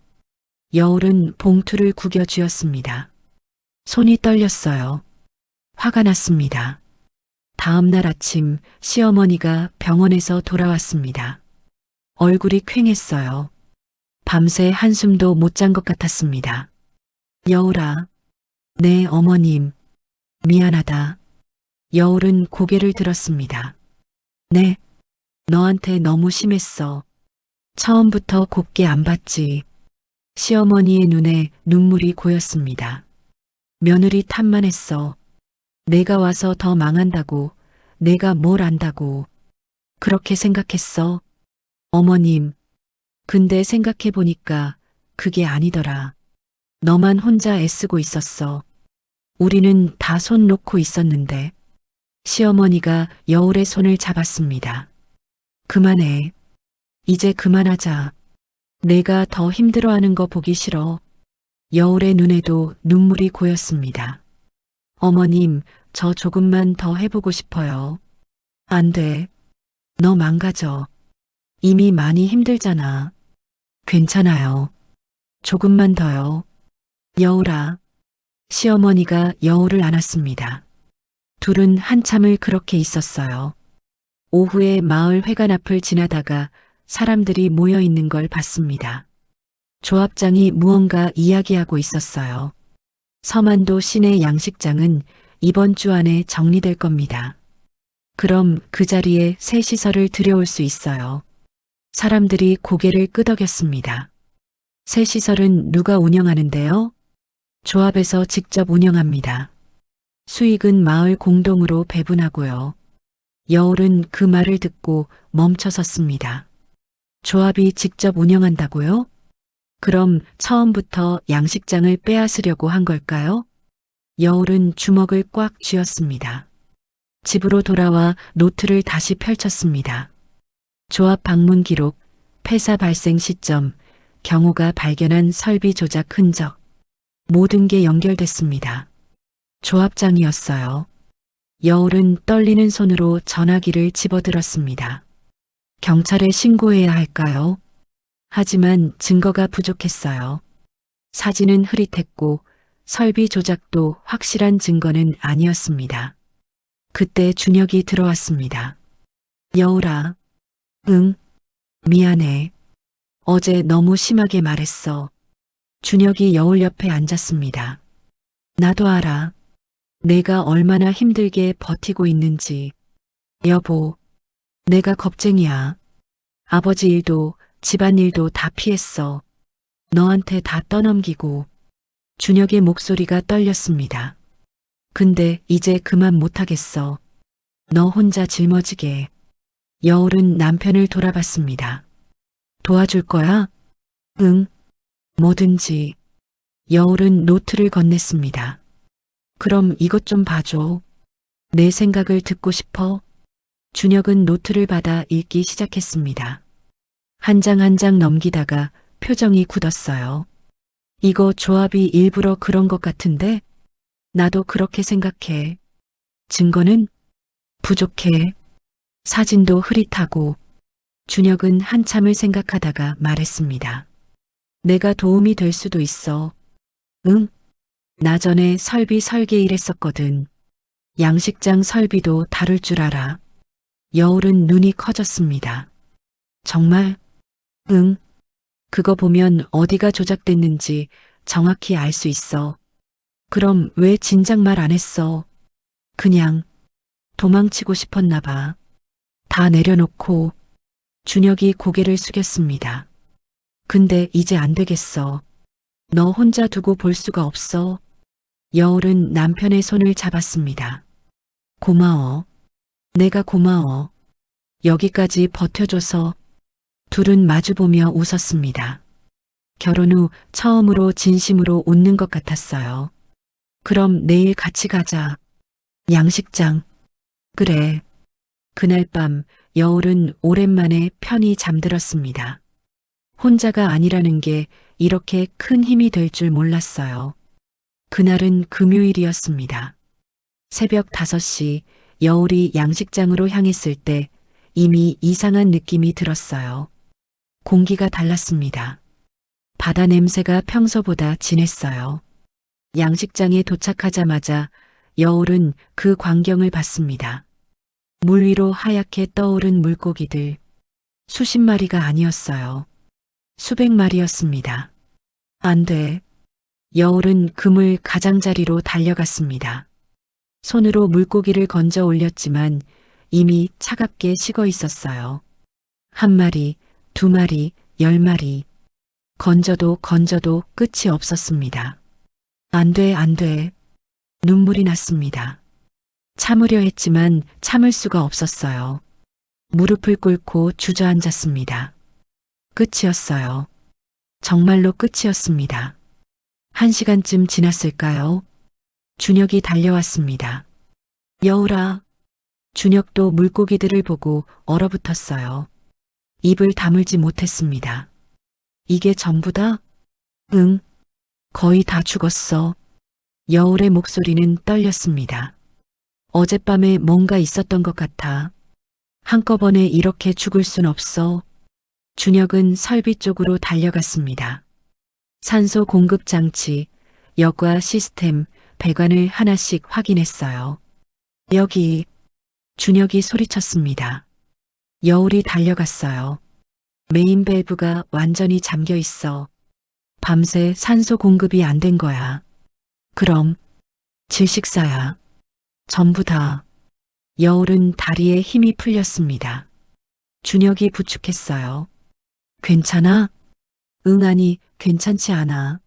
여울은 봉투를 구겨 쥐었습니다. 손이 떨렸어요. 화가 났습니다. 다음 날 아침 시어머니가 병원에서 돌아왔습니다. 얼굴이 퀭했어요. 밤새 한숨도 못 잔 것 같았습니다. 여울아, 네 어머님, 미안하다. 여울은 고개를 들었습니다. 네, 너한테 너무 심했어. 처음부터 곱게 안 봤지. 시어머니의 눈에 눈물이 고였습니다. 며느리 탓만 했어. 내가 와서 더 망한다고, 내가 뭘 안다고. 그렇게 생각했어. 어머님, 근데 생각해보니까 그게 아니더라. 너만 혼자 애쓰고 있었어. 우리는 다 손 놓고 있었는데. 시어머니가 여울의 손을 잡았습니다. 그만해. 이제 그만하자. 내가 더 힘들어하는 거 보기 싫어. 여울의 눈에도 눈물이 고였습니다. 어머님, 저 조금만 더 해보고 싶어요. 안 돼. 너 망가져. 이미 많이 힘들잖아. 괜찮아요. 조금만 더요. 여울아. 시어머니가 여울을 안았습니다. 둘은 한참을 그렇게 있었어요. 오후에 마을 회관 앞을 지나다가 사람들이 모여 있는 걸 봤습니다. 조합장이 무언가 이야기하고 있었어요. 서만도 시내 양식장은 이번 주 안에 정리될 겁니다. 그럼 그 자리에 새 시설을 들여올 수 있어요. 사람들이 고개를 끄덕였습니다. 새 시설은 누가 운영하는데요? 조합에서 직접 운영합니다. 수익은 마을 공동으로 배분하고요. 여울은 그 말을 듣고 멈춰 섰습니다. 조합이 직접 운영한다고요? 그럼 처음부터 양식장을 빼앗으려고 한 걸까요? 여울은 주먹을 꽉 쥐었습니다. 집으로 돌아와 노트를 다시 펼쳤습니다. 조합 방문 기록, 폐사 발생 시점, 경호가 발견한 설비 조작 흔적. 모든 게 연결됐습니다. 조합장이었어요. 여울은 떨리는 손으로 전화기를 집어들었습니다. 경찰에 신고해야 할까요? 하지만 증거가 부족했어요. 사진은 흐릿했고 설비 조작도 확실한 증거는 아니었습니다. 그때 준혁이 들어왔습니다. 여울아. 응, 미안해. 어제 너무 심하게 말했어. 준혁이 여울 옆에 앉았습니다. 나도 알아. 내가 얼마나 힘들게 버티고 있는지. 여보, 내가 겁쟁이야. 아버지 일도 집안일도 다 피했어. 너한테 다 떠넘기고. 준혁의 목소리가 떨렸습니다. 근데 이제 그만 못하겠어. 너 혼자 짊어지게. 여울은 남편을 돌아봤습니다. 도와줄 거야? 응, 뭐든지. 여울은 노트를 건넸습니다. 그럼 이것 좀 봐줘. 내 생각을 듣고 싶어. 준혁은 노트를 받아 읽기 시작했습니다. 한 장 한 장 넘기다가 표정이 굳었어요. 이거 조합이 일부러 그런 것 같은데? 나도 그렇게 생각해. 증거는 부족해. 사진도 흐릿하고. 준혁은 한참을 생각하다가 말했습니다. 내가 도움이 될 수도 있어. 응? 나 전에 설비 설계 일했었거든. 양식장 설비도 다룰 줄 알아. 여울은 눈이 커졌습니다. 정말? 응. 그거 보면 어디가 조작됐는지 정확히 알 수 있어. 그럼 왜 진작 말 안 했어? 그냥 도망치고 싶었나 봐. 다 내려놓고 준혁이 고개를 숙였습니다. 근데 이제 안 되겠어. 너 혼자 두고 볼 수가 없어. 여울은 남편의 손을 잡았습니다. 고마워. 내가 고마워. 여기까지 버텨줘서. 둘은 마주보며 웃었습니다. 결혼 후 처음으로 진심으로 웃는 것 같았어요. 그럼 내일 같이 가자. 양식장. 그래. 그날 밤 여울은 오랜만에 편히 잠들었습니다. 혼자가 아니라는 게 이렇게 큰 힘이 될 줄 몰랐어요. 그날은 금요일이었습니다. 새벽 5시 여울이 양식장으로 향했을 때 이미 이상한 느낌이 들었어요. 공기가 달랐습니다. 바다 냄새가 평소보다 진했어요. 양식장에 도착하자마자 여울은 그 광경을 봤습니다. 물 위로 하얗게 떠오른 물고기들. 수십 마리가 아니었어요. 수백 마리였습니다. 안 돼. 여울은 그물 가장자리로 달려갔습니다. 손으로 물고기를 건져 올렸지만 이미 차갑게 식어 있었어요. 한 마리, 두 마리, 10마리. 건져도 건져도 끝이 없었습니다. 안 돼, 안 돼. 눈물이 났습니다. 참으려 했지만 참을 수가 없었어요. 무릎을 꿇고 주저앉았습니다. 끝이었어요. 정말로 끝이었습니다. 1시간쯤 지났을까요? 준혁이 달려왔습니다. 여울아. 준혁도 물고기들을 보고 얼어붙었어요. 입을 다물지 못했습니다. 이게 전부다? 응. 거의 다 죽었어. 여울의 목소리는 떨렸습니다. 어젯밤에 뭔가 있었던 것 같아. 한꺼번에 이렇게 죽을 순 없어. 준혁은 설비 쪽으로 달려갔습니다. 산소 공급 장치, 여과 시스템, 배관을 하나씩 확인했어요. 여기. 준혁이 소리쳤습니다. 여울이 달려갔어요. 메인 밸브가 완전히 잠겨 있어. 밤새 산소 공급이 안 된 거야. 그럼 질식사야. 전부 다. 여울은 다리에 힘이 풀렸습니다. 준혁이 부축했어요. 괜찮아? 응, 아니, 괜찮지 않아.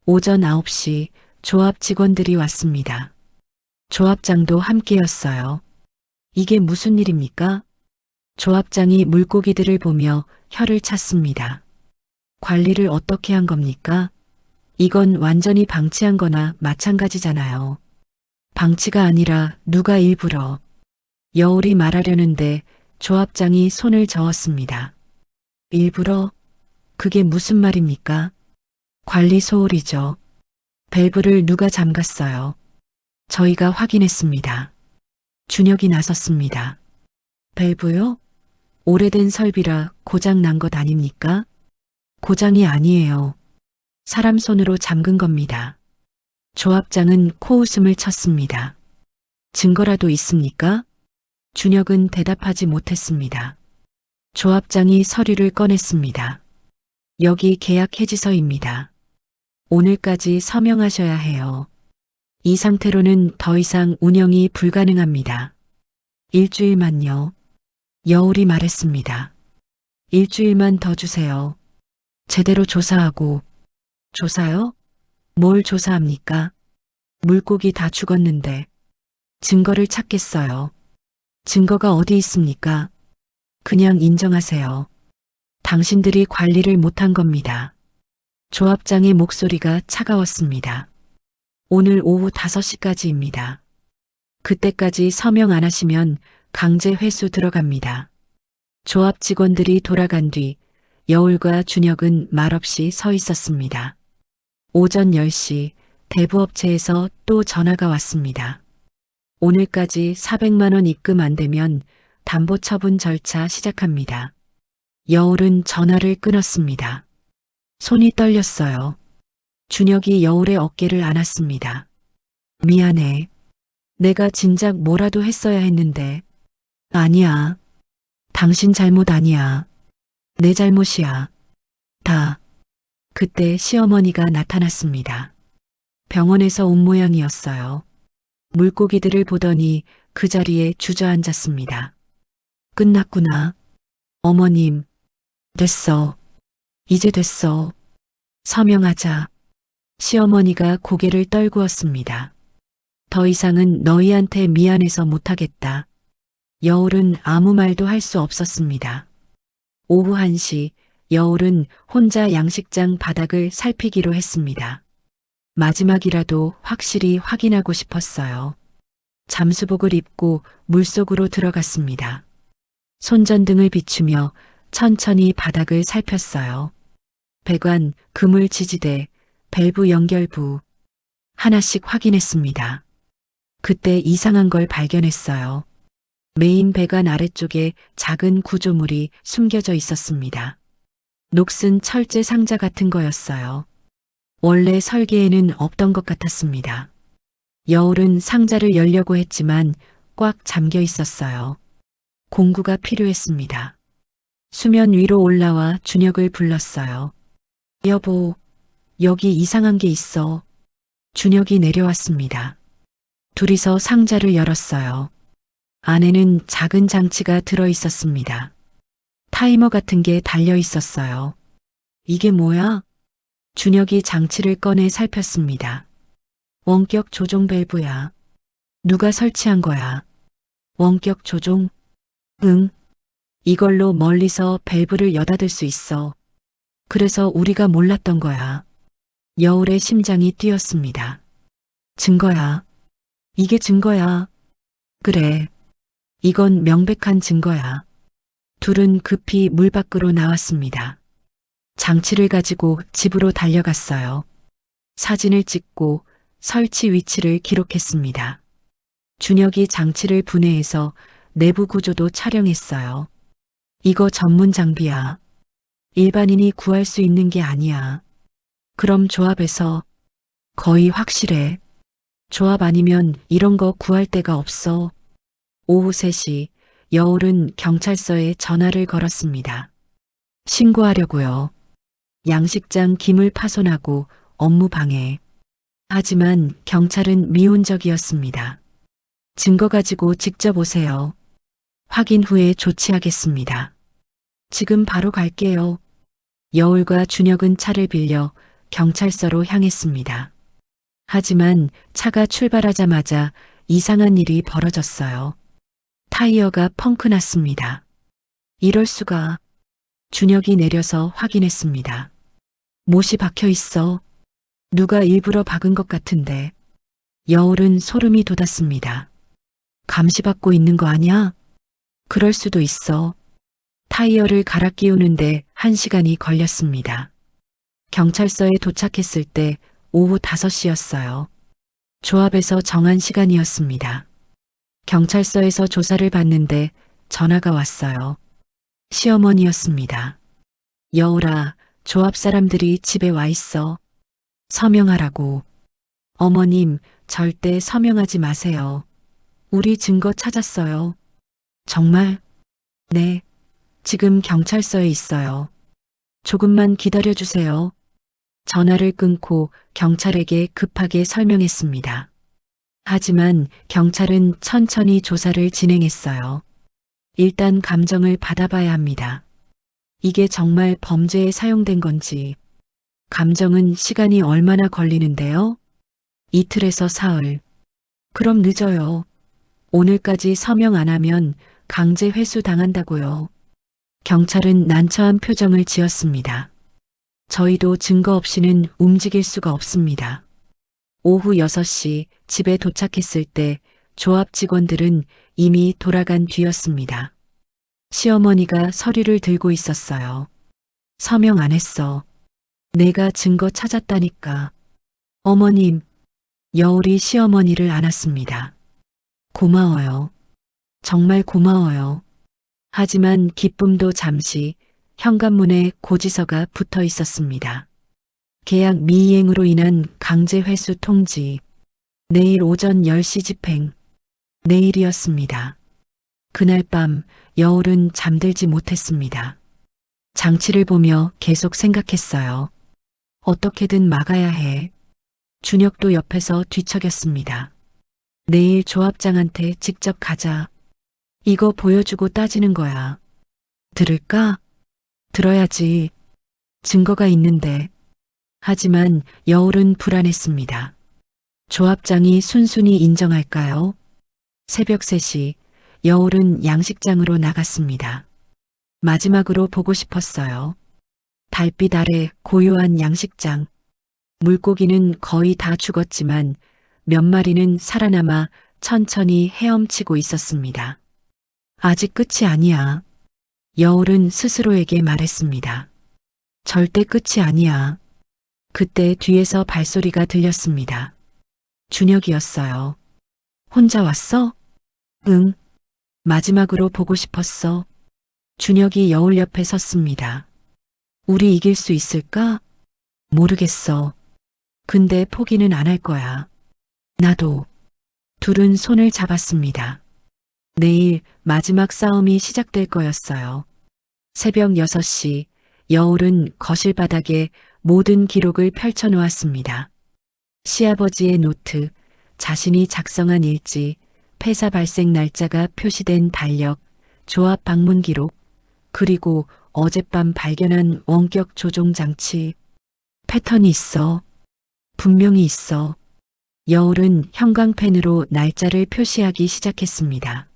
오전 9시 조합 직원들이 왔습니다. 조합장도 함께였어요. 이게 무슨 일입니까? 조합장이 물고기들을 보며 혀를 찼습니다. 관리를 어떻게 한 겁니까? 이건 완전히 방치한 거나 마찬가지잖아요. 방치가 아니라 누가 일부러. 여울이 말하려는데 조합장이 손을 저었습니다. 일부러? 그게 무슨 말입니까? 관리 소홀이죠. 밸브를 누가 잠갔어요. 저희가 확인했습니다. 준혁이 나섰습니다. 밸브요? 오래된 설비라 고장 난 것 아닙니까? 고장이 아니에요. 사람 손으로 잠근 겁니다. 조합장은 코웃음을 쳤습니다. 증거라도 있습니까? 준혁은 대답하지 못했습니다. 조합장이 서류를 꺼냈습니다. 여기 계약 해지서입니다. 오늘까지 서명하셔야 해요. 이 상태로는 더 이상 운영이 불가능합니다. 일주일만요. 여울이 말했습니다. 일주일만 더 주세요. 제대로 조사하고. 조사요? 뭘 조사합니까? 물고기 다 죽었는데. 증거를 찾겠어요. 증거가 어디 있습니까? 그냥 인정하세요. 당신들이 관리를 못한 겁니다. 조합장의 목소리가 차가웠습니다. 오늘 오후 5시까지입니다. 그때까지 서명 안 하시면 강제 회수 들어갑니다. 조합 직원들이 돌아간 뒤 여울과 준혁은 말없이 서 있었습니다. 오전 10시 대부업체에서 또 전화가 왔습니다. 오늘까지 400만 원 입금 안 되면 담보 처분 절차 시작합니다. 여울은 전화를 끊었습니다. 손이 떨렸어요. 준혁이 여울의 어깨를 안았습니다. 미안해. 내가 진작 뭐라도 했어야 했는데. 아니야. 당신 잘못 아니야. 내 잘못이야. 다. 그때 시어머니가 나타났습니다. 병원에서 온 모양이었어요. 물고기들을 보더니 그 자리에 주저앉았습니다. 끝났구나. 어머님. 됐어. 이제 됐어. 서명하자. 시어머니가 고개를 떨구었습니다. 더 이상은 너희한테 미안해서 못하겠다. 여울은 아무 말도 할 수 없었습니다. 오후 1시 여울은 혼자 양식장 바닥을 살피기로 했습니다. 마지막이라도 확실히 확인하고 싶었어요. 잠수복을 입고 물속으로 들어갔습니다. 손전등을 비추며 천천히 바닥을 살폈어요. 배관, 그물 지지대, 밸브 연결부 하나씩 확인했습니다. 그때 이상한 걸 발견했어요. 메인 배관 아래쪽에 작은 구조물이 숨겨져 있었습니다. 녹슨 철제 상자 같은 거였어요. 원래 설계에는 없던 것 같았습니다. 여울은 상자를 열려고 했지만 꽉 잠겨 있었어요. 공구가 필요했습니다. 수면 위로 올라와 준혁을 불렀어요. 여보, 여기 이상한 게 있어. 준혁이 내려왔습니다. 둘이서 상자를 열었어요. 안에는 작은 장치가 들어 있었습니다. 타이머 같은 게 달려 있었어요. 이게 뭐야? 준혁이 장치를 꺼내 살폈습니다. 원격 조종 밸브야. 누가 설치한 거야? 원격 조종? 응. 이걸로 멀리서 밸브를 여닫을 수 있어. 그래서 우리가 몰랐던 거야. 여울의 심장이 뛰었습니다. 증거야. 이게 증거야. 그래. 이건 명백한 증거야. 둘은 급히 물 밖으로 나왔습니다. 장치를 가지고 집으로 달려갔어요. 사진을 찍고 설치 위치를 기록했습니다. 준혁이 장치를 분해해서 내부 구조도 촬영했어요. 이거 전문 장비야. 일반인이 구할 수 있는 게 아니야. 그럼 조합에서 거의 확실해. 조합 아니면 이런 거 구할 데가 없어. 오후 3시 여울은 경찰서에 전화를 걸었습니다. 신고하려고요. 양식장 기물 파손하고 업무 방해. 하지만 경찰은 미온적이었습니다. 증거 가지고 직접 오세요. 확인 후에 조치하겠습니다. 지금 바로 갈게요. 여울과 준혁은 차를 빌려 경찰서로 향했습니다. 하지만 차가 출발하자마자 이상한 일이 벌어졌어요. 타이어가 펑크 났습니다. 이럴 수가. 준혁이 내려서 확인했습니다. 못이 박혀 있어. 누가 일부러 박은 것 같은데. 여울은 소름이 돋았습니다. 감시받고 있는 거 아니야? 그럴 수도 있어. 타이어를 갈아 끼우는데 1시간이 걸렸습니다. 경찰서에 도착했을 때 오후 5시였어요. 조합에서 정한 시간이었습니다. 경찰서에서 조사를 받는데 전화가 왔어요. 시어머니였습니다. 여울아, 조합 사람들이 집에 와 있어. 서명하라고. 어머님, 절대 서명하지 마세요. 우리 증거 찾았어요. 정말? 네. 지금 경찰서에 있어요. 조금만 기다려주세요. 전화를 끊고 경찰에게 급하게 설명했습니다. 하지만 경찰은 천천히 조사를 진행했어요. 일단 감정을 받아봐야 합니다. 이게 정말 범죄에 사용된 건지. 감정은 시간이 얼마나 걸리는데요? 이틀에서 사흘. 그럼 늦어요. 오늘까지 서명 안 하면 강제 회수 당한다고요. 경찰은 난처한 표정을 지었습니다. 저희도 증거 없이는 움직일 수가 없습니다. 오후 6시 집에 도착했을 때 조합 직원들은 이미 돌아간 뒤였습니다. 시어머니가 서류를 들고 있었어요. 서명 안 했어. 내가 증거 찾았다니까. 어머님, 여울이 시어머니를 안았습니다. 고마워요. 정말 고마워요. 하지만 기쁨도 잠시 현관문에 고지서가 붙어 있었습니다. 계약 미이행으로 인한 강제 회수 통지. 내일 오전 10시 집행. 내일이었습니다. 그날 밤 여울은 잠들지 못했습니다. 장치를 보며 계속 생각했어요. 어떻게든 막아야 해. 준혁도 옆에서 뒤척였습니다. 내일 조합장한테 직접 가자. 이거 보여주고 따지는 거야. 들을까? 들어야지. 증거가 있는데. 하지만 여울은 불안했습니다. 조합장이 순순히 인정할까요? 새벽 3시 여울은 양식장으로 나갔습니다. 마지막으로 보고 싶었어요. 달빛 아래 고요한 양식장. 물고기는 거의 다 죽었지만 몇 마리는 살아남아 천천히 헤엄치고 있었습니다. 아직 끝이 아니야. 여울은 스스로에게 말했습니다. 절대 끝이 아니야. 그때 뒤에서 발소리가 들렸습니다. 준혁이었어요. 혼자 왔어? 응. 마지막으로 보고 싶었어. 준혁이 여울 옆에 섰습니다. 우리 이길 수 있을까? 모르겠어. 근데 포기는 안 할 거야. 나도. 둘은 손을 잡았습니다. 내일 마지막 싸움이 시작될 거였어요. 새벽 6시 여울은 거실 바닥에 모든 기록을 펼쳐놓았습니다. 시아버지의 노트, 자신이 작성한 일지, 폐사 발생 날짜가 표시된 달력, 조합 방문 기록, 그리고 어젯밤 발견한 원격 조종 장치. 패턴이 있어. 분명히 있어. 여울은 형광펜으로 날짜를 표시하기 시작했습니다.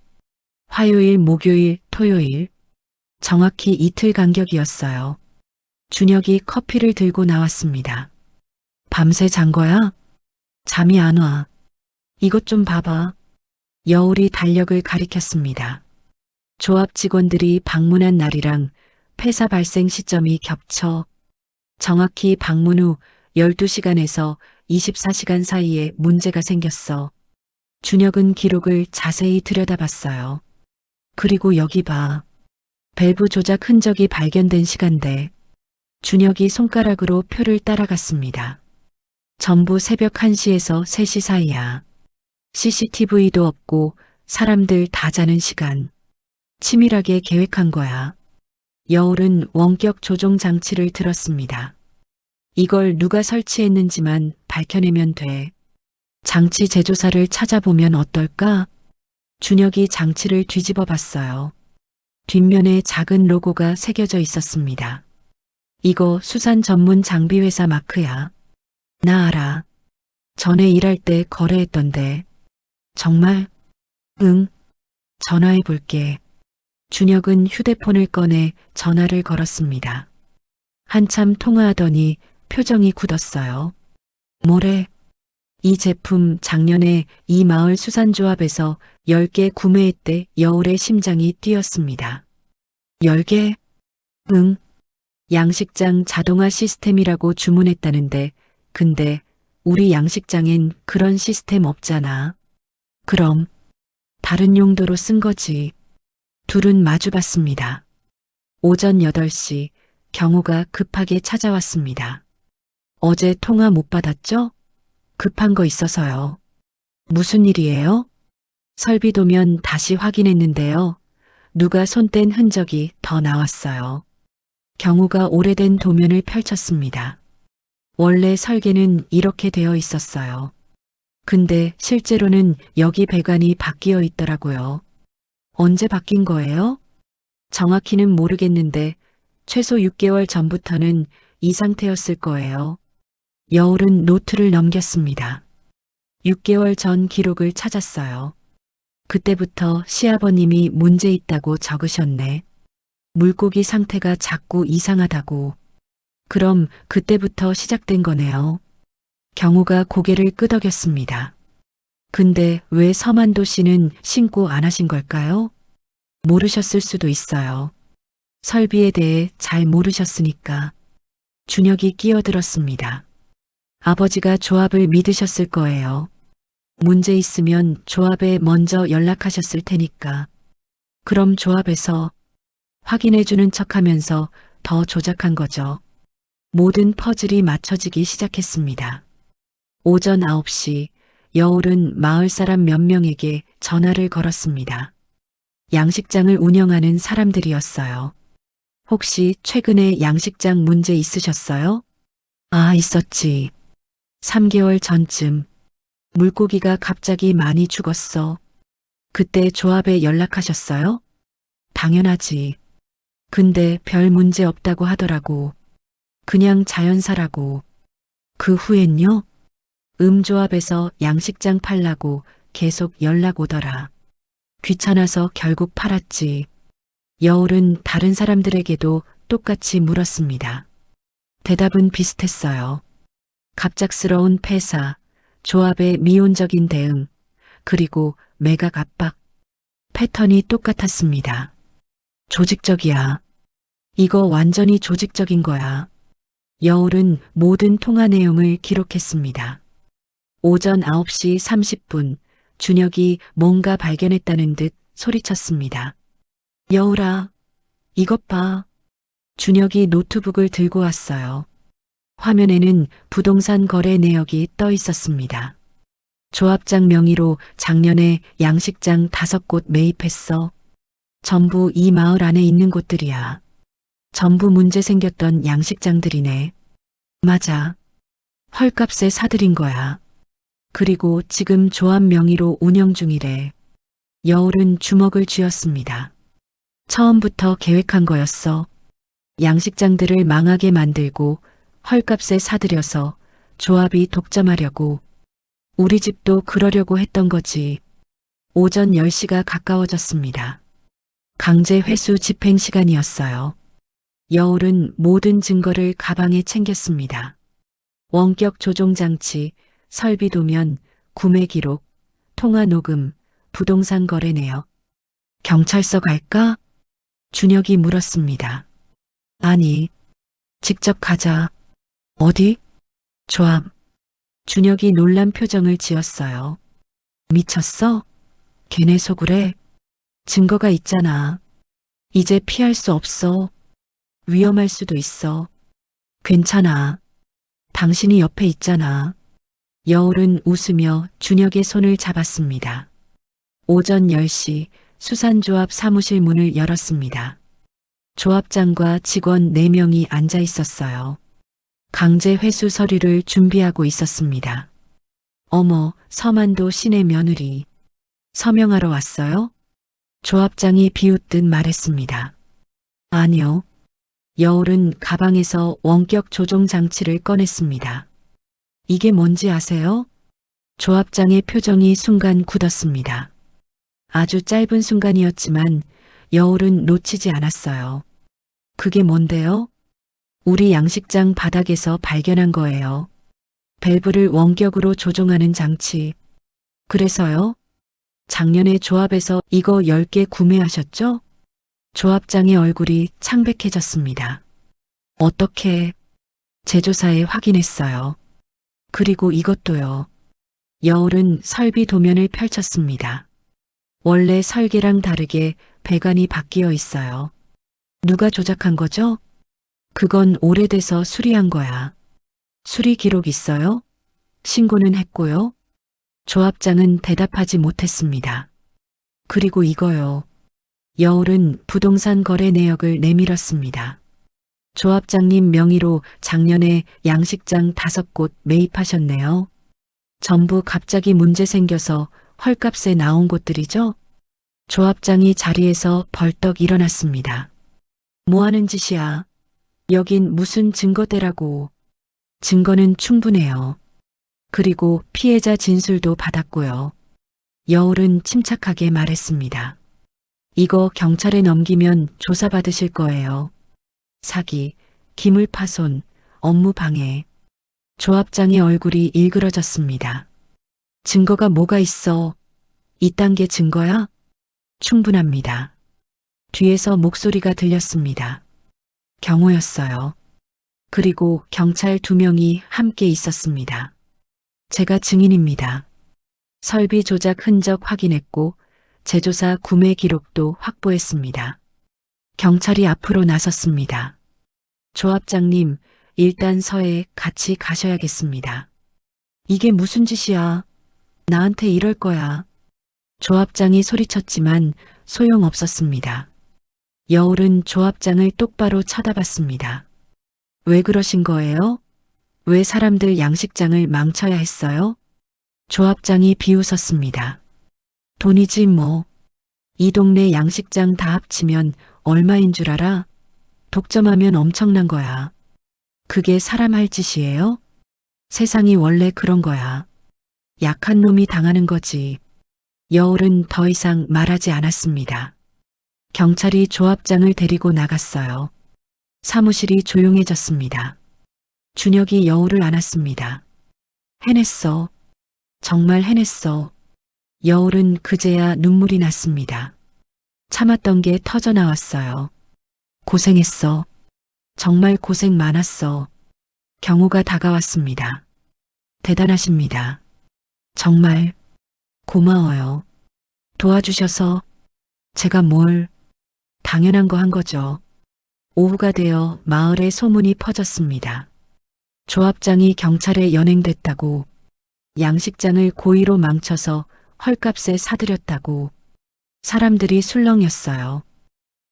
화요일, 목요일, 토요일. 정확히 이틀 간격이었어요. 준혁이 커피를 들고 나왔습니다. 밤새 잔 거야? 잠이 안 와. 이것 좀 봐봐. 여울이 달력을 가리켰습니다. 조합 직원들이 방문한 날이랑 폐사 발생 시점이 겹쳐 정확히 방문 후 12시간에서 24시간 사이에 문제가 생겼어. 준혁은 기록을 자세히 들여다봤어요. 그리고 여기 봐. 밸브 조작 흔적이 발견된 시간대. 준혁이 손가락으로 표를 따라갔습니다. 전부 새벽 1시에서 3시 사이야. CCTV도 없고 사람들 다 자는 시간. 치밀하게 계획한 거야. 여울은 원격 조종 장치를 들었습니다. 이걸 누가 설치했는지만 밝혀내면 돼. 장치 제조사를 찾아보면 어떨까? 준혁이 장치를 뒤집어 봤어요. 뒷면에 작은 로고가 새겨져 있었습니다. 이거 수산 전문 장비 회사 마크야. 나 알아. 전에 일할 때 거래했던데. 정말? 응. 전화해 볼게. 준혁은 휴대폰을 꺼내 전화를 걸었습니다. 한참 통화하더니 표정이 굳었어요. 뭐래? 이 제품 작년에 이 마을 수산조합에서 10개 구매했대. 여울의 심장이 뛰었습니다. 10개? 응. 양식장 자동화 시스템이라고 주문했다는데, 근데 우리 양식장엔 그런 시스템 없잖아. 그럼 다른 용도로 쓴 거지. 둘은 마주봤습니다. 오전 8시 경호가 급하게 찾아왔습니다. 어제 통화 못 받았죠? 급한 거 있어서요. 무슨 일이에요? 설비도면 다시 확인했는데요. 누가 손뗀 흔적이 더 나왔어요. 경호가 오래된 도면을 펼쳤습니다. 원래 설계는 이렇게 되어 있었어요. 근데 실제로는 여기 배관이 바뀌어 있더라고요. 언제 바뀐 거예요? 정확히는 모르겠는데 최소 6개월 전부터는 이 상태였을 거예요. 여울은 노트를 넘겼습니다. 6개월 전 기록을 찾았어요. 그때부터 시아버님이 문제 있다고 적으셨네. 물고기 상태가 자꾸 이상하다고. 그럼 그때부터 시작된 거네요. 경우가 고개를 끄덕였습니다. 근데 왜 서만도 씨는 신고 안 하신 걸까요? 모르셨을 수도 있어요. 설비에 대해 잘 모르셨으니까. 준혁이 끼어들었습니다. 아버지가 조합을 믿으셨을 거예요. 문제 있으면 조합에 먼저 연락하셨을 테니까. 그럼 조합에서 확인해주는 척하면서 더 조작한 거죠. 모든 퍼즐이 맞춰지기 시작했습니다. 오전 9시 여울은 마을 사람 몇 명에게 전화를 걸었습니다. 양식장을 운영하는 사람들이었어요. 혹시 최근에 양식장 문제 있으셨어요? 아, 있었지. 3개월 전쯤 물고기가 갑자기 많이 죽었어. 그때 조합에 연락하셨어요? 당연하지. 근데 별 문제 없다고 하더라고. 그냥 자연사라고. 그 후엔요? 조합에서 양식장 팔라고 계속 연락 오더라. 귀찮아서 결국 팔았지. 여울은 다른 사람들에게도 똑같이 물었습니다. 대답은 비슷했어요. 갑작스러운 폐사, 조합의 미온적인 대응, 그리고 매각 압박. 패턴이 똑같았습니다. 조직적이야. 이거 완전히 조직적인 거야. 여울은 모든 통화 내용을 기록했습니다. 오전 9시 30분, 준혁이 뭔가 발견했다는 듯 소리쳤습니다. 여울아, 이것 봐. 준혁이 노트북을 들고 왔어요. 화면에는 부동산 거래 내역이 떠 있었습니다. 조합장 명의로 작년에 양식장 5곳 매입했어. 전부 이 마을 안에 있는 곳들이야. 전부 문제 생겼던 양식장들이네. 맞아. 헐값에 사들인 거야. 그리고 지금 조합 명의로 운영 중이래. 여울은 주먹을 쥐었습니다. 처음부터 계획한 거였어. 양식장들을 망하게 만들고 헐값에 사들여서 조합이 독점하려고. 우리 집도 그러려고 했던 거지. 오전 10시가 가까워졌습니다. 강제 회수 집행 시간이었어요. 여울은 모든 증거를 가방에 챙겼습니다. 원격 조종 장치, 설비 도면, 구매 기록, 통화 녹음, 부동산 거래 내역. 경찰서 갈까? 준혁이 물었습니다. 아니, 직접 가자. 어디? 조합. 준혁이 놀란 표정을 지었어요. 미쳤어? 걔네 속으래? 증거가 있잖아. 이제 피할 수 없어. 위험할 수도 있어. 괜찮아. 당신이 옆에 있잖아. 여울은 웃으며 준혁의 손을 잡았습니다. 오전 10시 수산조합 사무실 문을 열었습니다. 조합장과 직원 4명이 앉아 있었어요. 강제 회수 서류를 준비하고 있었습니다. 어머, 서만도 씨네 며느리. 서명하러 왔어요? 조합장이 비웃듯 말했습니다. 아니요. 여울은 가방에서 원격 조종 장치를 꺼냈습니다. 이게 뭔지 아세요? 조합장의 표정이 순간 굳었습니다. 아주 짧은 순간이었지만 여울은 놓치지 않았어요. 그게 뭔데요? 우리 양식장 바닥에서 발견한 거예요. 밸브를 원격으로 조종하는 장치. 그래서요? 작년에 조합에서 이거 10개 구매하셨죠? 조합장의 얼굴이 창백해졌습니다. 어떻게? 제조사에 확인했어요. 그리고 이것도요. 여울은 설비 도면을 펼쳤습니다. 원래 설계랑 다르게 배관이 바뀌어 있어요. 누가 조작한 거죠? 그건 오래돼서 수리한 거야. 수리 기록 있어요? 신고는 했고요. 조합장은 대답하지 못했습니다. 그리고 이거요. 여울은 부동산 거래 내역을 내밀었습니다. 조합장님 명의로 작년에 양식장 5곳 매입하셨네요. 전부 갑자기 문제 생겨서 헐값에 나온 곳들이죠? 조합장이 자리에서 벌떡 일어났습니다. 뭐 하는 짓이야? 여긴 무슨 증거대라고. 증거는 충분해요. 그리고 피해자 진술도 받았고요. 여울은 침착하게 말했습니다. 이거 경찰에 넘기면 조사받으실 거예요. 사기, 기물 파손, 업무 방해. 조합장의 얼굴이 일그러졌습니다. 증거가 뭐가 있어? 이딴 게 증거야? 충분합니다. 뒤에서 목소리가 들렸습니다. 경호였어요. 그리고 경찰 2명이 함께 있었습니다. 제가 증인입니다. 설비 조작 흔적 확인했고 제조사 구매 기록도 확보했습니다. 경찰이 앞으로 나섰습니다. 조합장님, 일단 서에 같이 가셔야겠습니다. 이게 무슨 짓이야? 나한테 이럴 거야. 조합장이 소리쳤지만 소용없었습니다. 여울은 조합장을 똑바로 쳐다봤습니다. 왜 그러신 거예요? 왜 사람들 양식장을 망쳐야 했어요? 조합장이 비웃었습니다. 돈이지 뭐. 이 동네 양식장 다 합치면 얼마인 줄 알아? 독점하면 엄청난 거야. 그게 사람 할 짓이에요? 세상이 원래 그런 거야. 약한 놈이 당하는 거지. 여울은 더 이상 말하지 않았습니다. 경찰이 조합장을 데리고 나갔어요. 사무실이 조용해졌습니다. 준혁이 여울을 안았습니다. 해냈어. 정말 해냈어. 여울은 그제야 눈물이 났습니다. 참았던 게 터져 나왔어요. 고생했어. 정말 고생 많았어. 경호가 다가왔습니다. 대단하십니다. 정말 고마워요. 도와주셔서 제가 뭘 당연한 거 한 거죠. 오후가 되어 마을에 소문이 퍼졌습니다. 조합장이 경찰에 연행됐다고, 양식장을 고의로 망쳐서 헐값에 사들였다고. 사람들이 술렁였어요.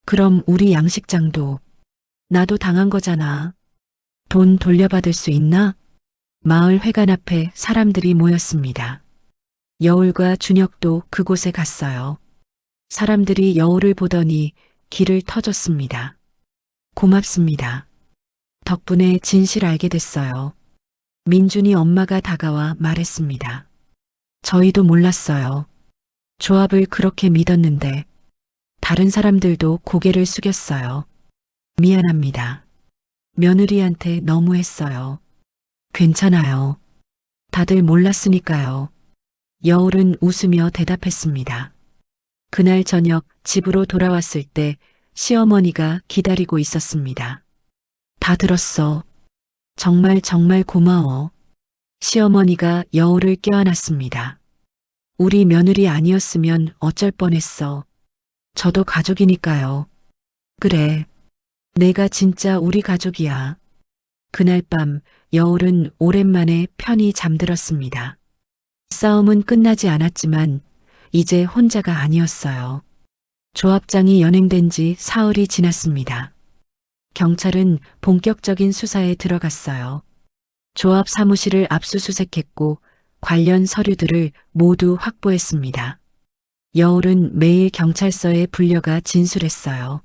그럼 우리 양식장도 나도 당한 거잖아. 돈 돌려받을 수 있나? 마을 회관 앞에 사람들이 모였습니다. 여울과 준혁도 그곳에 갔어요. 사람들이 여울을 보더니 길을 터줬습니다. 고맙습니다. 덕분에 진실 알게 됐어요. 민준이 엄마가 다가와 말했습니다. 저희도 몰랐어요. 조합을 그렇게 믿었는데 다른 사람들도 고개를 숙였어요. 미안합니다. 며느리한테 너무했어요. 괜찮아요. 다들 몰랐으니까요. 여울은 웃으며 대답했습니다. 그날 저녁 집으로 돌아왔을 때 시어머니가 기다리고 있었습니다. 다 들었어. 정말 정말 고마워. 시어머니가 여울을 껴안았습니다. 우리 며느리 아니었으면 어쩔 뻔했어. 저도 가족이니까요. 그래. 내가 진짜 우리 가족이야. 그날 밤 여울은 오랜만에 편히 잠들었습니다. 싸움은 끝나지 않았지만 이제 혼자가 아니었어요. 조합장이 연행된 지 사흘이 지났습니다. 경찰은 본격적인 수사에 들어갔어요. 조합 사무실을 압수수색했고 관련 서류들을 모두 확보했습니다. 여울은 매일 경찰서에 불려가 진술했어요.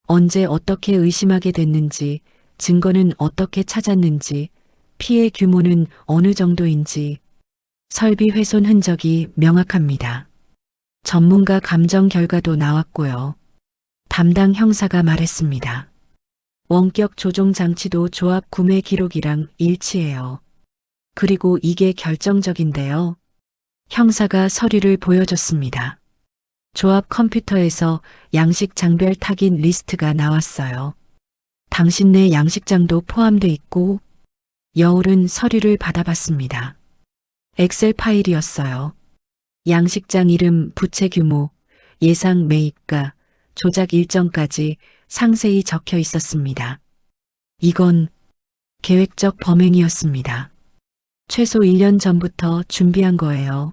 언제 어떻게 의심하게 됐는지, 증거는 어떻게 찾았는지, 피해 규모는 어느 정도인지, 설비 훼손 흔적이 명확합니다. 전문가 감정 결과도 나왔고요. 담당 형사가 말했습니다. 원격 조종 장치도 조합 구매 기록이랑 일치해요. 그리고 이게 결정적인데요. 형사가 서류를 보여줬습니다. 조합 컴퓨터에서 양식 장별 타깃 리스트가 나왔어요. 당신네 양식장도 포함돼 있고. 여울은 서류를 받아봤습니다. 엑셀 파일이었어요. 양식장 이름, 부채 규모, 예상 매입가, 조작 일정까지 상세히 적혀 있었습니다. 이건 계획적 범행이었습니다. 최소 1년 전부터 준비한 거예요.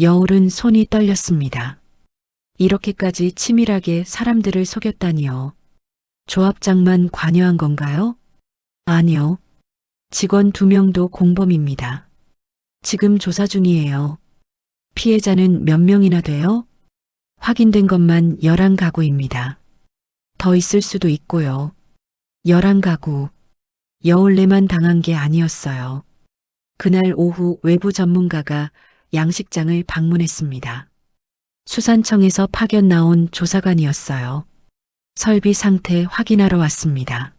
여울은 손이 떨렸습니다. 이렇게까지 치밀하게 사람들을 속였다니요. 조합장만 관여한 건가요? 아니요. 직원 2명도 공범입니다. 지금 조사 중이에요. 피해자는 몇 명이나 돼요? 확인된 것만 11가구입니다. 더 있을 수도 있고요. 11가구. 여울내만 당한 게 아니었어요. 그날 오후 외부 전문가가 양식장을 방문했습니다. 수산청에서 파견 나온 조사관이었어요. 설비 상태 확인하러 왔습니다.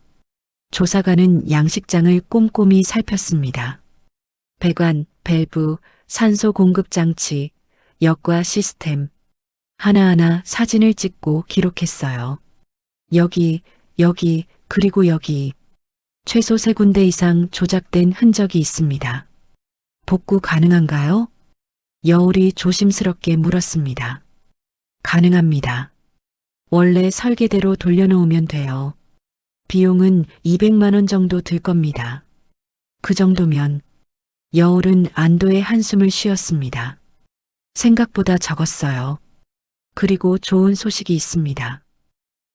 조사관은 양식장을 꼼꼼히 살폈습니다. 배관, 밸브, 산소 공급 장치, 역과 시스템, 하나하나 사진을 찍고 기록했어요. 여기, 그리고 여기. 최소 3군데 이상 조작된 흔적이 있습니다. 복구 가능한가요? 여울이 조심스럽게 물었습니다. 가능합니다. 원래 설계대로 돌려놓으면 돼요. 비용은 200만 원 정도 들 겁니다. 그 정도면 여울은 안도의 한숨을 쉬었습니다. 생각보다 적었어요. 그리고 좋은 소식이 있습니다.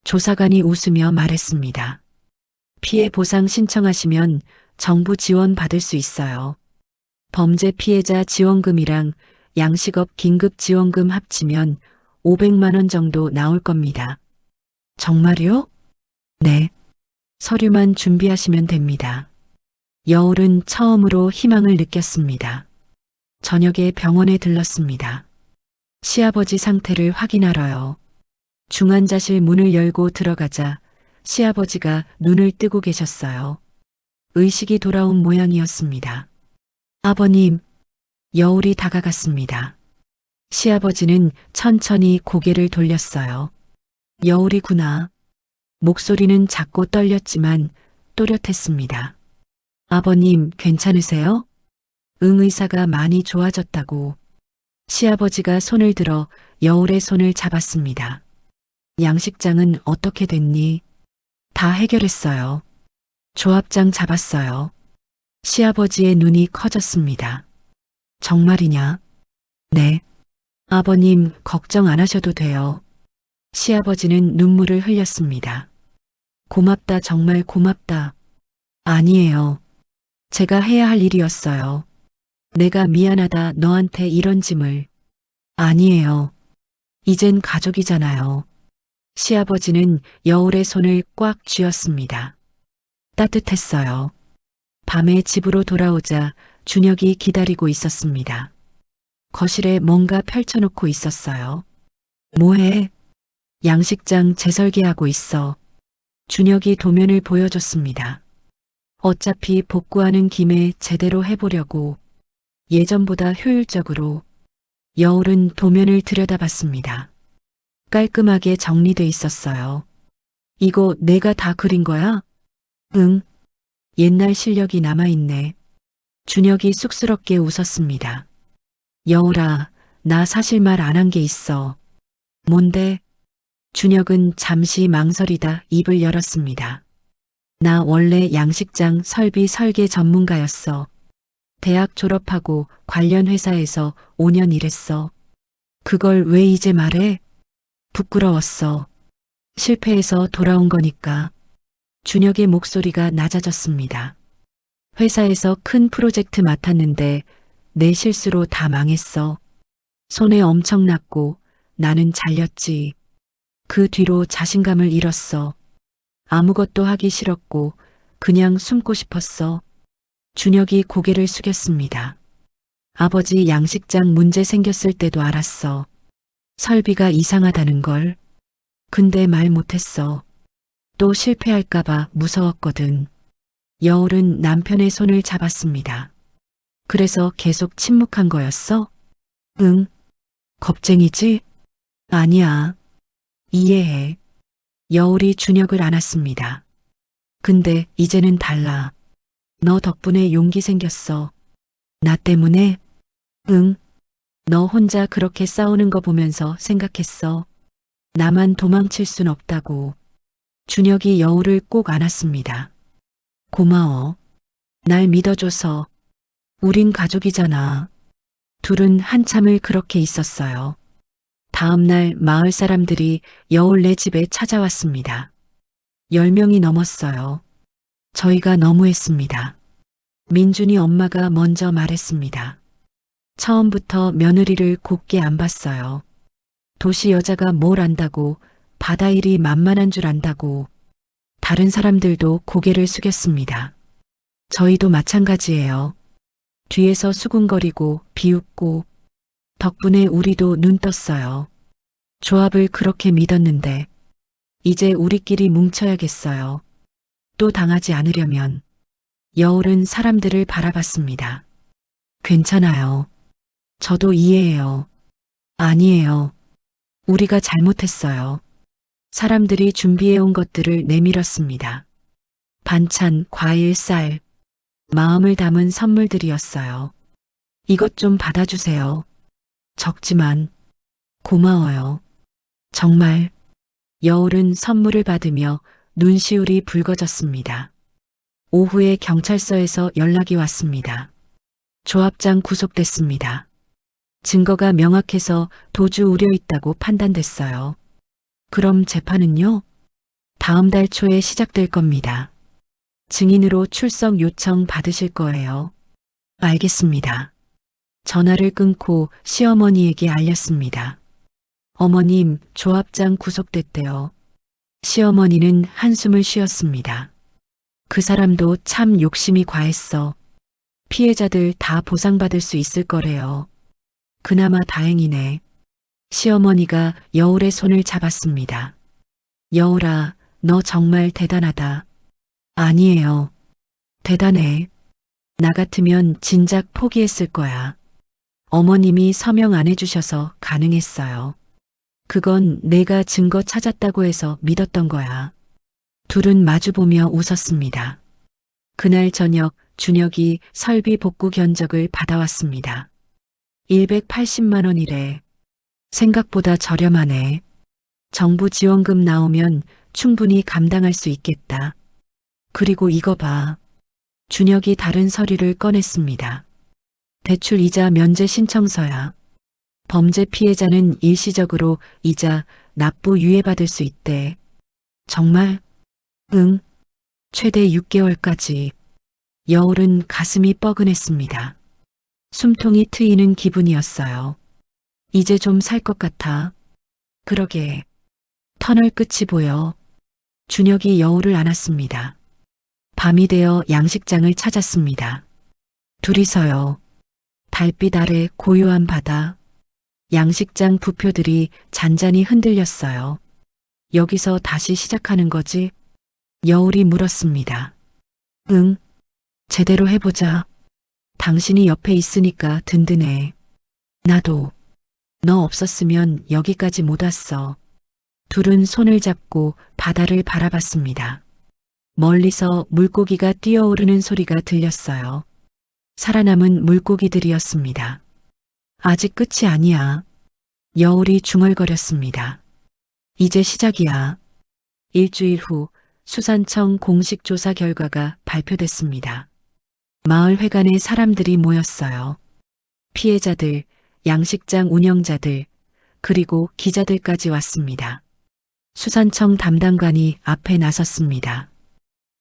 조사관이 웃으며 말했습니다. 피해 보상 신청하시면 정부 지원 받을 수 있어요. 범죄 피해자 지원금이랑 양식업 긴급 지원금 합치면 500만 원 정도 나올 겁니다. 정말요? 네. 서류만 준비하시면 됩니다. 여울은 처음으로 희망을 느꼈습니다. 저녁에 병원에 들렀습니다. 시아버지 상태를 확인하러요. 중환자실 문을 열고 들어가자 시아버지가 눈을 뜨고 계셨어요. 의식이 돌아온 모양이었습니다. 아버님, 여울이 다가갔습니다. 시아버지는 천천히 고개를 돌렸어요. 여울이구나. 목소리는 작고 떨렸지만 또렷했습니다. 아버님, 괜찮으세요? 응, 의사가 많이 좋아졌다고. 시아버지가 손을 들어 여울의 손을 잡았습니다. 양식장은 어떻게 됐니? 다 해결했어요. 조합장 잡았어요. 시아버지의 눈이 커졌습니다. 정말이냐? 네. 아버님, 걱정 안 하셔도 돼요. 시아버지는 눈물을 흘렸습니다. 고맙다, 정말 고맙다. 아니에요. 제가 해야 할 일이었어요. 내가 미안하다, 너한테 이런 짐을. 아니에요. 이젠 가족이잖아요. 시아버지는 여울의 손을 꽉 쥐었습니다. 따뜻했어요. 밤에 집으로 돌아오자 준혁이 기다리고 있었습니다. 거실에 뭔가 펼쳐놓고 있었어요. 뭐해? 양식장 재설계하고 있어. 준혁이 도면을 보여줬습니다. 어차피 복구하는 김에 제대로 해보려고. 예전보다 효율적으로. 여울은 도면을 들여다봤습니다. 깔끔하게 정리돼 있었어요. 이거 내가 다 그린 거야? 응. 옛날 실력이 남아있네. 준혁이 쑥스럽게 웃었습니다. 여울아, 나 사실 말 안 한 게 있어. 뭔데? 준혁은 잠시 망설이다 입을 열었습니다. 나 원래 양식장 설비 설계 전문가였어. 대학 졸업하고 관련 회사에서 5년 일했어. 그걸 왜 이제 말해? 부끄러웠어. 실패해서 돌아온 거니까. 준혁의 목소리가 낮아졌습니다. 회사에서 큰 프로젝트 맡았는데 내 실수로 다 망했어. 손해 엄청 났고 나는 잘렸지. 그 뒤로 자신감을 잃었어. 아무것도 하기 싫었고 그냥 숨고 싶었어. 준혁이 고개를 숙였습니다. 아버지 양식장 문제 생겼을 때도 알았어. 설비가 이상하다는 걸. 근데 말 못했어. 또 실패할까봐 무서웠거든. 여울은 남편의 손을 잡았습니다. 그래서 계속 침묵한 거였어? 응. 겁쟁이지? 아니야. 이해해. 여울이 준혁을 안았습니다. 근데 이제는 달라. 너 덕분에 용기 생겼어. 나 때문에? 응. 너 혼자 그렇게 싸우는 거 보면서 생각했어. 나만 도망칠 순 없다고. 준혁이 여울을 꼭 안았습니다. 고마워. 날 믿어줘서. 우린 가족이잖아. 둘은 한참을 그렇게 있었어요. 다음 날 마을 사람들이 여울네 집에 찾아왔습니다. 10명이 넘었어요. 저희가 너무했습니다. 민준이 엄마가 먼저 말했습니다. 처음부터 며느리를 곱게 안 봤어요. 도시 여자가 뭘 안다고, 바다 일이 만만한 줄 안다고. 다른 사람들도 고개를 숙였습니다. 저희도 마찬가지예요. 뒤에서 수군거리고 비웃고. 덕분에 우리도 눈 떴어요. 조합을 그렇게 믿었는데 이제 우리끼리 뭉쳐야겠어요. 또 당하지 않으려면 여울은 사람들을 바라봤습니다. 괜찮아요. 저도 이해해요. 아니에요. 우리가 잘못했어요. 사람들이 준비해온 것들을 내밀었습니다. 반찬, 과일, 쌀, 마음을 담은 선물들이었어요. 이것 좀 받아주세요. 적지만 고마워요. 정말. 여울은 선물을 받으며 눈시울이 붉어졌습니다. 오후에 경찰서에서 연락이 왔습니다. 조합장 구속됐습니다. 증거가 명확해서 도주 우려 있다고 판단됐어요. 그럼 재판은요? 다음 달 초에 시작될 겁니다. 증인으로 출석 요청 받으실 거예요. 알겠습니다. 전화를 끊고 시어머니에게 알렸습니다. 어머님, 조합장 구속됐대요. 시어머니는 한숨을 쉬었습니다. 그 사람도 참 욕심이 과했어. 피해자들 다 보상받을 수 있을 거래요. 그나마 다행이네. 시어머니가 여울의 손을 잡았습니다. 여울아, 너 정말 대단하다. 아니에요. 대단해. 나 같으면 진작 포기했을 거야. 어머님이 서명 안 해주셔서 가능했어요. 그건 내가 증거 찾았다고 해서 믿었던 거야. 둘은 마주보며 웃었습니다. 그날 저녁 준혁이 설비 복구 견적을 받아왔습니다. 180만 원이래. 생각보다 저렴하네. 정부 지원금 나오면 충분히 감당할 수 있겠다. 그리고 이거 봐. 준혁이 다른 서류를 꺼냈습니다. 대출 이자 면제 신청서야. 범죄 피해자는 일시적으로 이자 납부 유예받을 수 있대. 정말? 응. 최대 6개월까지. 여울은 가슴이 뻐근했습니다. 숨통이 트이는 기분이었어요. 이제 좀 살 것 같아. 그러게. 터널 끝이 보여. 준혁이 여울을 안았습니다. 밤이 되어 양식장을 찾았습니다. 둘이서요. 달빛 아래 고요한 바다. 양식장 부표들이 잔잔히 흔들렸어요. 여기서 다시 시작하는 거지? 여울이 물었습니다. 응. 제대로 해보자. 당신이 옆에 있으니까 든든해. 나도. 너 없었으면 여기까지 못 왔어. 둘은 손을 잡고 바다를 바라봤습니다. 멀리서 물고기가 뛰어오르는 소리가 들렸어요. 살아남은 물고기들이었습니다. 아직 끝이 아니야. 여울이 중얼거렸습니다. 이제 시작이야. 일주일 후 수산청 공식 조사 결과가 발표됐습니다. 마을 회관에 사람들이 모였어요. 피해자들, 양식장 운영자들, 그리고 기자들까지 왔습니다. 수산청 담당관이 앞에 나섰습니다.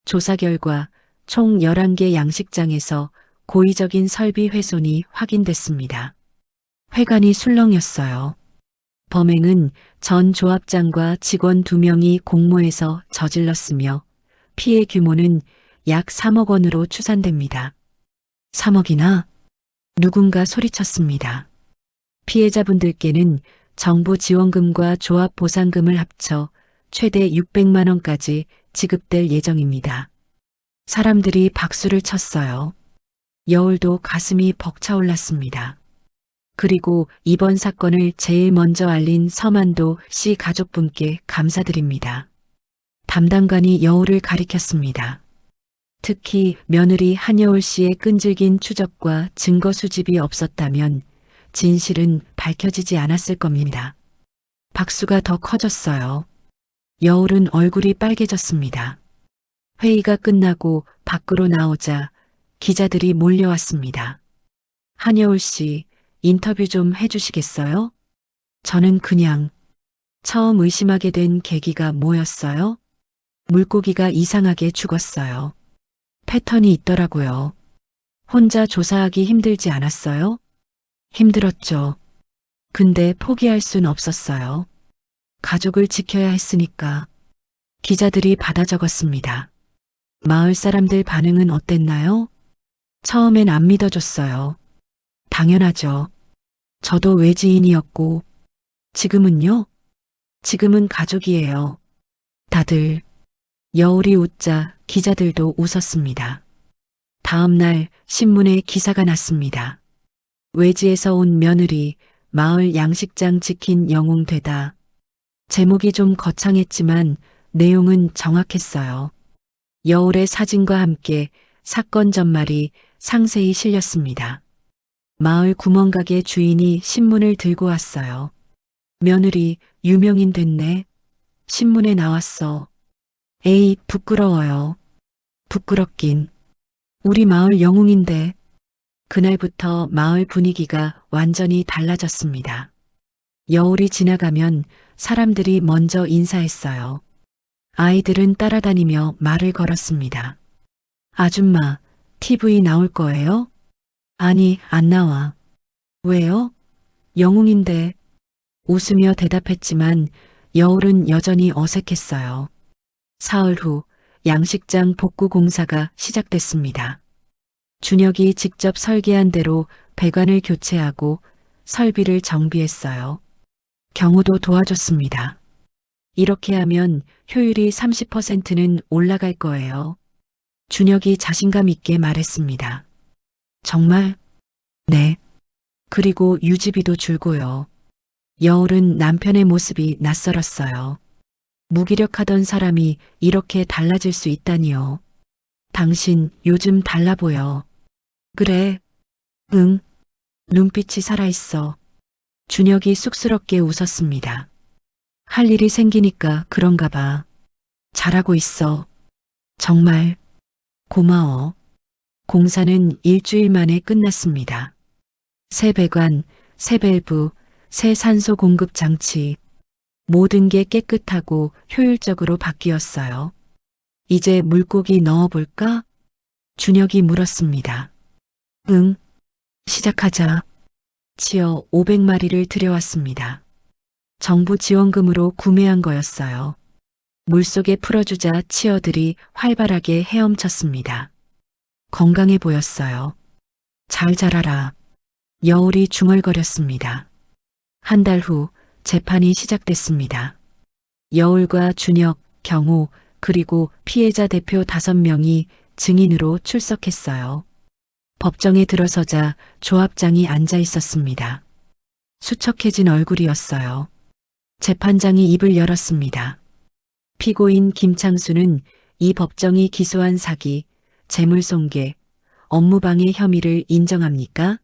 조사 결과 총 11개 양식장에서 고의적인 설비 훼손이 확인됐습니다. 회관이 술렁였어요. 범행은 전 조합장과 직원 2명이 공모해서 저질렀으며 피해 규모는 약 3억 원으로 추산됩니다. 3억이나? 누군가 소리쳤습니다. 피해자분들께는 정부 지원금과 조합 보상금을 합쳐 최대 600만 원까지 지급될 예정입니다. 사람들이 박수를 쳤어요. 여울도 가슴이 벅차올랐습니다. 그리고 이번 사건을 제일 먼저 알린 서만도 씨 가족분께 감사드립니다. 담당관이 여울을 가리켰습니다. 특히 며느리 한여울 씨의 끈질긴 추적과 증거 수집이 없었다면 진실은 밝혀지지 않았을 겁니다. 박수가 더 커졌어요. 여울은 얼굴이 빨개졌습니다. 회의가 끝나고 밖으로 나오자 기자들이 몰려왔습니다. 한여울 씨, 인터뷰 좀 해주시겠어요? 저는 그냥 처음 의심하게 된 계기가 뭐였어요? 물고기가 이상하게 죽었어요. 패턴이 있더라고요. 혼자 조사하기 힘들지 않았어요? 힘들었죠. 근데 포기할 순 없었어요. 가족을 지켜야 했으니까. 기자들이 받아 적었습니다. 마을 사람들 반응은 어땠나요? 처음엔 안 믿어줬어요. 당연하죠. 저도 외지인이었고. 지금은요? 지금은 가족이에요. 다들 여울이 웃자 기자들도 웃었습니다. 다음 날 신문에 기사가 났습니다. 외지에서 온 며느리 마을 양식장 지킨 영웅 되다. 제목이 좀 거창했지만 내용은 정확했어요. 여울의 사진과 함께 사건 전말이 상세히 실렸습니다. 마을 구멍가게 주인이 신문을 들고 왔어요. 며느리 유명인 됐네. 신문에 나왔어. 에이, 부끄러워요. 부끄럽긴. 우리 마을 영웅인데. 그날부터 마을 분위기가 완전히 달라졌습니다. 여울이 지나가면 사람들이 먼저 인사했어요. 아이들은 따라다니며 말을 걸었습니다. 아줌마, TV 나올 거예요? 아니, 안 나와. 왜요? 영웅인데. 웃으며 대답했지만 여울은 여전히 어색했어요. 사흘 후 양식장 복구 공사가 시작됐습니다. 준혁이 직접 설계한 대로 배관을 교체하고 설비를 정비했어요. 경호도 도와줬습니다. 이렇게 하면 효율이 30%는 올라갈 거예요. 준혁이 자신감 있게 말했습니다. 정말? 네. 그리고 유지비도 줄고요. 여울은 남편의 모습이 낯설었어요. 무기력하던 사람이 이렇게 달라질 수 있다니요. 당신 요즘 달라 보여. 그래. 응. 눈빛이 살아있어. 준혁이 쑥스럽게 웃었습니다. 할 일이 생기니까 그런가 봐. 잘하고 있어. 정말. 고마워. 공사는 일주일 만에 끝났습니다. 새 배관, 새 밸브, 새 산소 공급 장치. 모든 게 깨끗하고 효율적으로 바뀌었어요. 이제 물고기 넣어볼까? 준혁이 물었습니다. 응. 시작하자. 치어 500마리를 들여왔습니다. 정부 지원금으로 구매한 거였어요. 물속에 풀어주자 치어들이 활발하게 헤엄쳤습니다. 건강해 보였어요. 잘 자라라. 여울이 중얼거렸습니다. 한 달 후 재판이 시작됐습니다. 여울과 준혁, 경호, 그리고 피해자 대표 5명이 증인으로 출석했어요. 법정에 들어서자 조합장이 앉아 있었습니다. 수척해진 얼굴이었어요. 재판장이 입을 열었습니다. 피고인 김창수는 이 법정이 기소한 사기, 재물손괴, 업무방해 혐의를 인정합니까?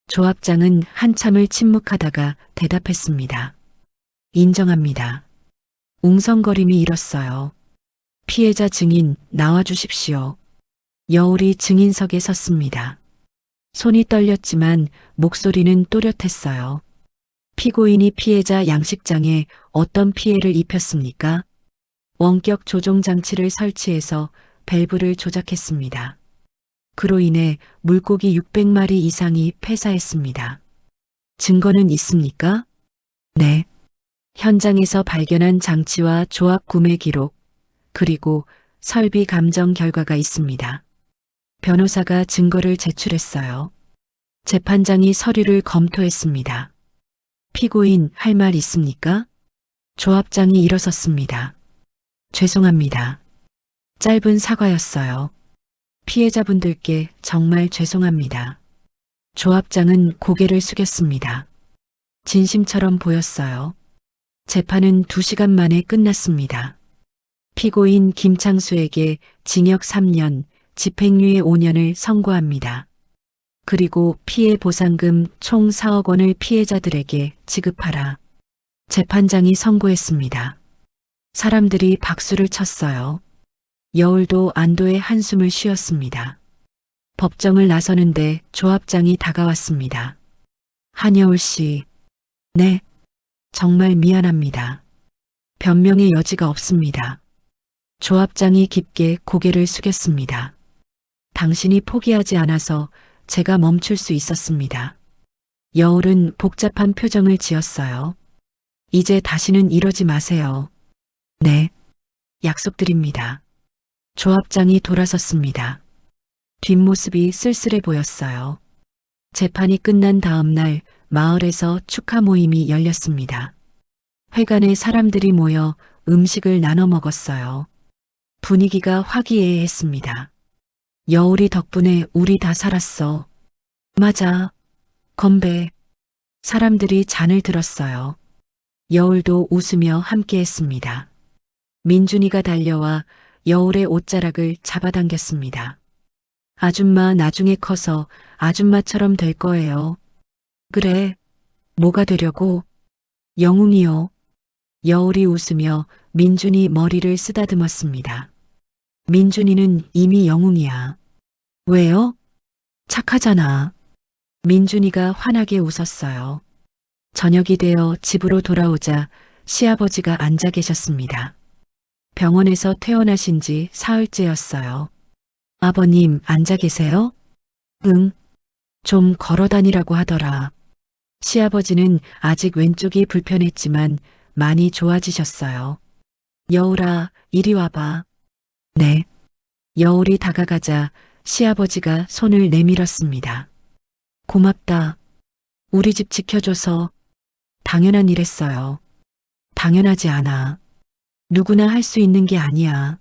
조합장은 한참을 침묵하다가 대답했습니다. 인정합니다. 웅성거림이 일었어요. 피해자 증인 나와주십시오. 여울이 증인석에 섰습니다. 손이 떨렸지만 목소리는 또렷했어요. 피고인이 피해자 양식장에 어떤 피해를 입혔습니까? 원격 조종 장치를 설치해서 밸브를 조작했습니다. 그로 인해 물고기 600마리 이상이 폐사했습니다. 증거는 있습니까? 네. 현장에서 발견한 장치와 조합 구매 기록, 그리고 설비 감정 결과가 있습니다. 변호사가 증거를 제출했어요. 재판장이 서류를 검토했습니다. 피고인 할 말 있습니까? 조합장이 일어섰습니다. 죄송합니다. 짧은 사과였어요. 피해자분들께 정말 죄송합니다. 조합장은 고개를 숙였습니다. 진심처럼 보였어요. 재판은 2시간 만에 끝났습니다. 피고인 김창수에게 징역 3년, 집행유예 5년을 선고합니다. 그리고 피해 보상금 총 4억 원을 피해자들에게 지급하라. 재판장이 선고했습니다. 사람들이 박수를 쳤어요. 여울도 안도의 한숨을 쉬었습니다. 법정을 나서는데 조합장이 다가왔습니다. 한여울 씨, 네, 정말 미안합니다. 변명의 여지가 없습니다. 조합장이 깊게 고개를 숙였습니다. 당신이 포기하지 않아서 제가 멈출 수 있었습니다. 여울은 복잡한 표정을 지었어요. 이제 다시는 이러지 마세요. 네, 약속드립니다. 조합장이 돌아섰습니다. 뒷모습이 쓸쓸해 보였어요. 재판이 끝난 다음 날 마을에서 축하 모임이 열렸습니다. 회관에 사람들이 모여 음식을 나눠 먹었어요. 분위기가 화기애애했습니다. 여울이 덕분에 우리 다 살았어. 맞아. 건배. 사람들이 잔을 들었어요. 여울도 웃으며 함께했습니다. 민준이가 달려와 여울의 옷자락을 잡아당겼습니다. 아줌마 나중에 커서 아줌마처럼 될 거예요. 그래. 뭐가 되려고? 영웅이요. 여울이 웃으며 민준이 머리를 쓰다듬었습니다. 민준이는 이미 영웅이야. 왜요? 착하잖아. 민준이가 환하게 웃었어요. 저녁이 되어 집으로 돌아오자 시아버지가 앉아 계셨습니다. 병원에서 퇴원하신 지 사흘째였어요. 아버님 앉아 계세요? 응. 좀 걸어 다니라고 하더라. 시아버지는 아직 왼쪽이 불편했지만 많이 좋아지셨어요. 여울아, 이리 와봐. 네. 여울이 다가가자 시아버지가 손을 내밀었습니다. 고맙다. 우리 집 지켜줘서. 당연한 일했어요. 당연하지 않아. 누구나 할 수 있는 게 아니야.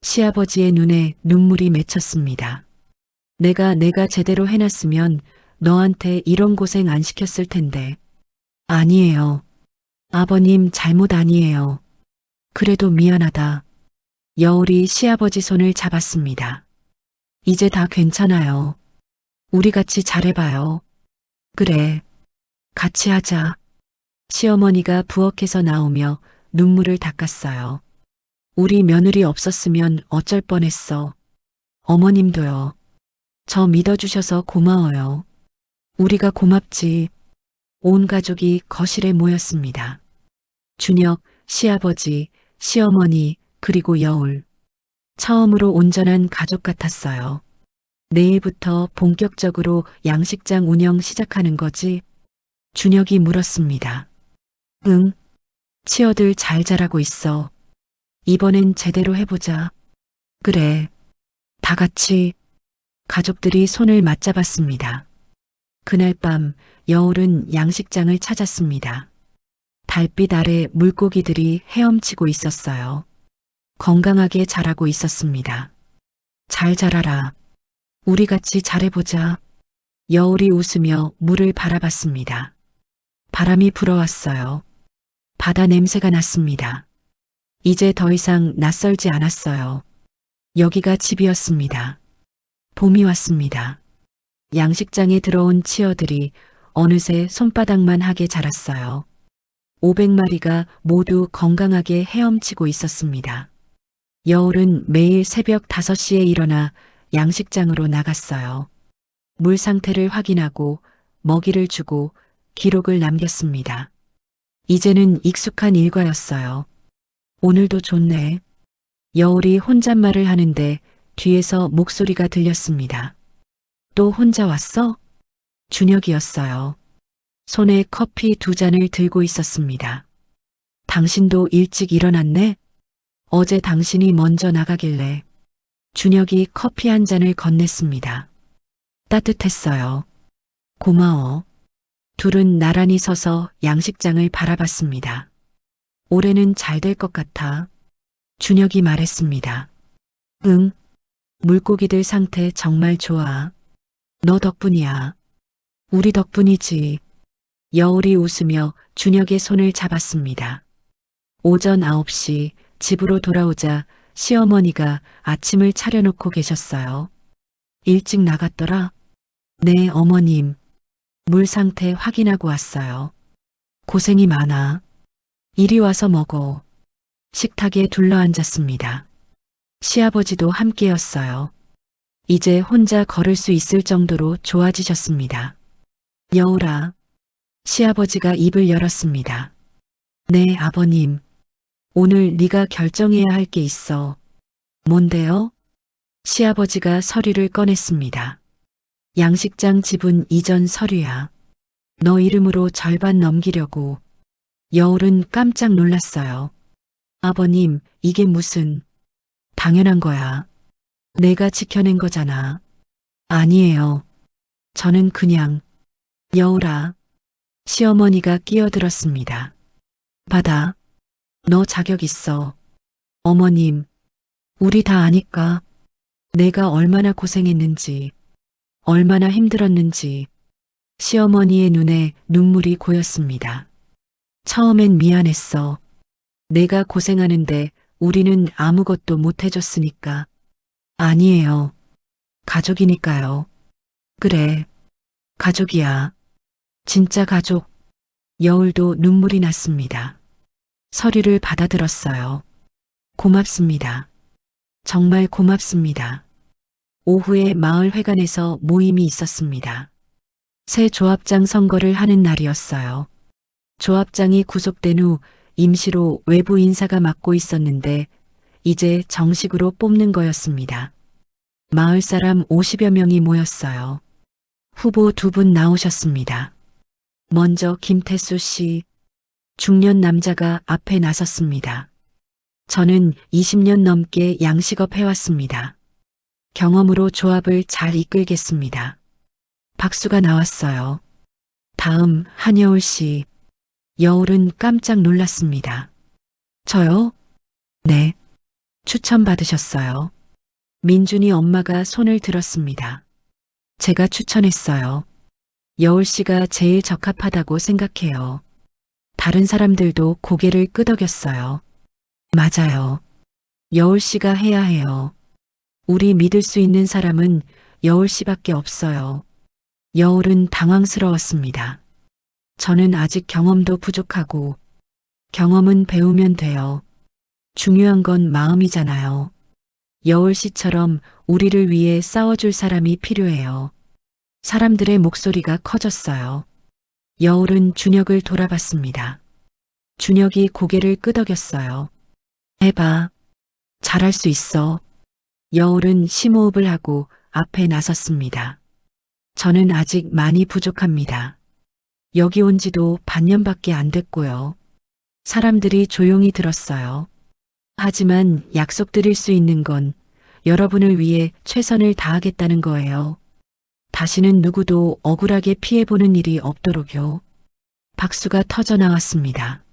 시아버지의 눈에 눈물이 맺혔습니다. 내가 제대로 해놨으면 너한테 이런 고생 안 시켰을 텐데. 아니에요. 아버님 잘못 아니에요. 그래도 미안하다. 여울이 시아버지 손을 잡았습니다. 이제 다 괜찮아요. 우리 같이 잘해봐요. 그래. 같이 하자. 시어머니가 부엌에서 나오며 눈물을 닦았어요. 우리 며느리 없었으면 어쩔 뻔했어. 어머님도요. 저 믿어주셔서 고마워요. 우리가 고맙지. 온 가족이 거실에 모였습니다. 준혁, 시아버지, 시어머니, 그리고 여울. 처음으로 온전한 가족 같았어요. 내일부터 본격적으로 양식장 운영 시작하는 거지? 준혁이 물었습니다. 응. 치어들 잘 자라고 있어. 이번엔 제대로 해보자. 그래. 다 같이. 가족들이 손을 맞잡았습니다. 그날 밤 여울은 양식장을 찾았습니다. 달빛 아래 물고기들이 헤엄치고 있었어요. 건강하게 자라고 있었습니다. 잘 자라라. 우리 같이 잘해보자. 여울이 웃으며 물을 바라봤습니다. 바람이 불어왔어요. 바다 냄새가 났습니다. 이제 더 이상 낯설지 않았어요. 여기가 집이었습니다. 봄이 왔습니다. 양식장에 들어온 치어들이 어느새 손바닥만 하게 자랐어요. 500마리가 모두 건강하게 헤엄치고 있었습니다. 여울은 매일 새벽 5시에 일어나 양식장으로 나갔어요. 물 상태를 확인하고 먹이를 주고 기록을 남겼습니다. 이제는 익숙한 일과였어요. 오늘도 좋네. 여울이 혼잣말을 하는데 뒤에서 목소리가 들렸습니다. 또 혼자 왔어? 준혁이었어요. 손에 커피 2잔을 들고 있었습니다. 당신도 일찍 일어났네? 어제 당신이 먼저 나가길래. 준혁이 커피 1잔을 건넸습니다. 따뜻했어요. 고마워. 둘은 나란히 서서 양식장을 바라봤습니다. 올해는 잘 될 것 같아. 준혁이 말했습니다. 응. 물고기들 상태 정말 좋아. 너 덕분이야. 우리 덕분이지. 여울이 웃으며 준혁의 손을 잡았습니다. 오전 9시 집으로 돌아오자 시어머니가 아침을 차려놓고 계셨어요. 일찍 나갔더라? 네, 어머님. 물 상태 확인하고 왔어요. 고생이 많아. 이리 와서 먹어. 식탁에 둘러앉았습니다. 시아버지도 함께였어요. 이제 혼자 걸을 수 있을 정도로 좋아지셨습니다. 여울아. 시아버지가 입을 열었습니다. 네, 아버님. 오늘 네가 결정해야 할 게 있어. 뭔데요? 시아버지가 서류를 꺼냈습니다. 양식장 지분 이전 서류야. 너 이름으로 절반 넘기려고. 여울은 깜짝 놀랐어요. 아버님, 이게 무슨... 당연한 거야. 내가 지켜낸 거잖아. 아니에요. 저는 그냥... 여울아. 시어머니가 끼어들었습니다. 받아. 너 자격 있어. 어머님. 우리 다 아니까. 내가 얼마나 고생했는지, 얼마나 힘들었는지. 시어머니의 눈에 눈물이 고였습니다. 처음엔 미안했어. 내가 고생하는데 우리는 아무것도 못 해줬으니까. 아니에요. 가족이니까요. 그래, 가족이야. 진짜 가족. 여울도 눈물이 났습니다. 서류를 받아들었어요. 고맙습니다. 정말 고맙습니다. 오후에 마을 회관에서 모임이 있었습니다. 새 조합장 선거를 하는 날이었어요. 조합장이 구속된 후 임시로 외부 인사가 맡고 있었는데 이제 정식으로 뽑는 거였습니다. 마을 사람 50여 명이 모였어요. 후보 2분 나오셨습니다. 먼저 김태수 씨, 중년 남자가 앞에 나섰습니다. 저는 20년 넘게 양식업 해왔습니다. 경험으로 조합을 잘 이끌겠습니다. 박수가 나왔어요. 다음 한여울 씨. 여울은 깜짝 놀랐습니다. 저요? 네. 추천받으셨어요. 민준이 엄마가 손을 들었습니다. 제가 추천했어요. 여울 씨가 제일 적합하다고 생각해요. 다른 사람들도 고개를 끄덕였어요. 맞아요. 여울 씨가 해야 해요. 우리 믿을 수 있는 사람은 여울 씨밖에 없어요. 여울은 당황스러웠습니다. 저는 아직 경험도 부족하고 경험은 배우면 돼요. 중요한 건 마음이잖아요. 여울 씨처럼 우리를 위해 싸워줄 사람이 필요해요. 사람들의 목소리가 커졌어요. 여울은 준혁을 돌아봤습니다. 준혁이 고개를 끄덕였어요. 해봐. 잘할 수 있어. 여울은 심호흡을 하고 앞에 나섰습니다. 저는 아직 많이 부족합니다. 여기 온 지도 반년밖에 안 됐고요. 사람들이 조용히 들었어요. 하지만 약속드릴 수 있는 건 여러분을 위해 최선을 다하겠다는 거예요. 다시는 누구도 억울하게 피해보는 일이 없도록요. 박수가 터져 나왔습니다.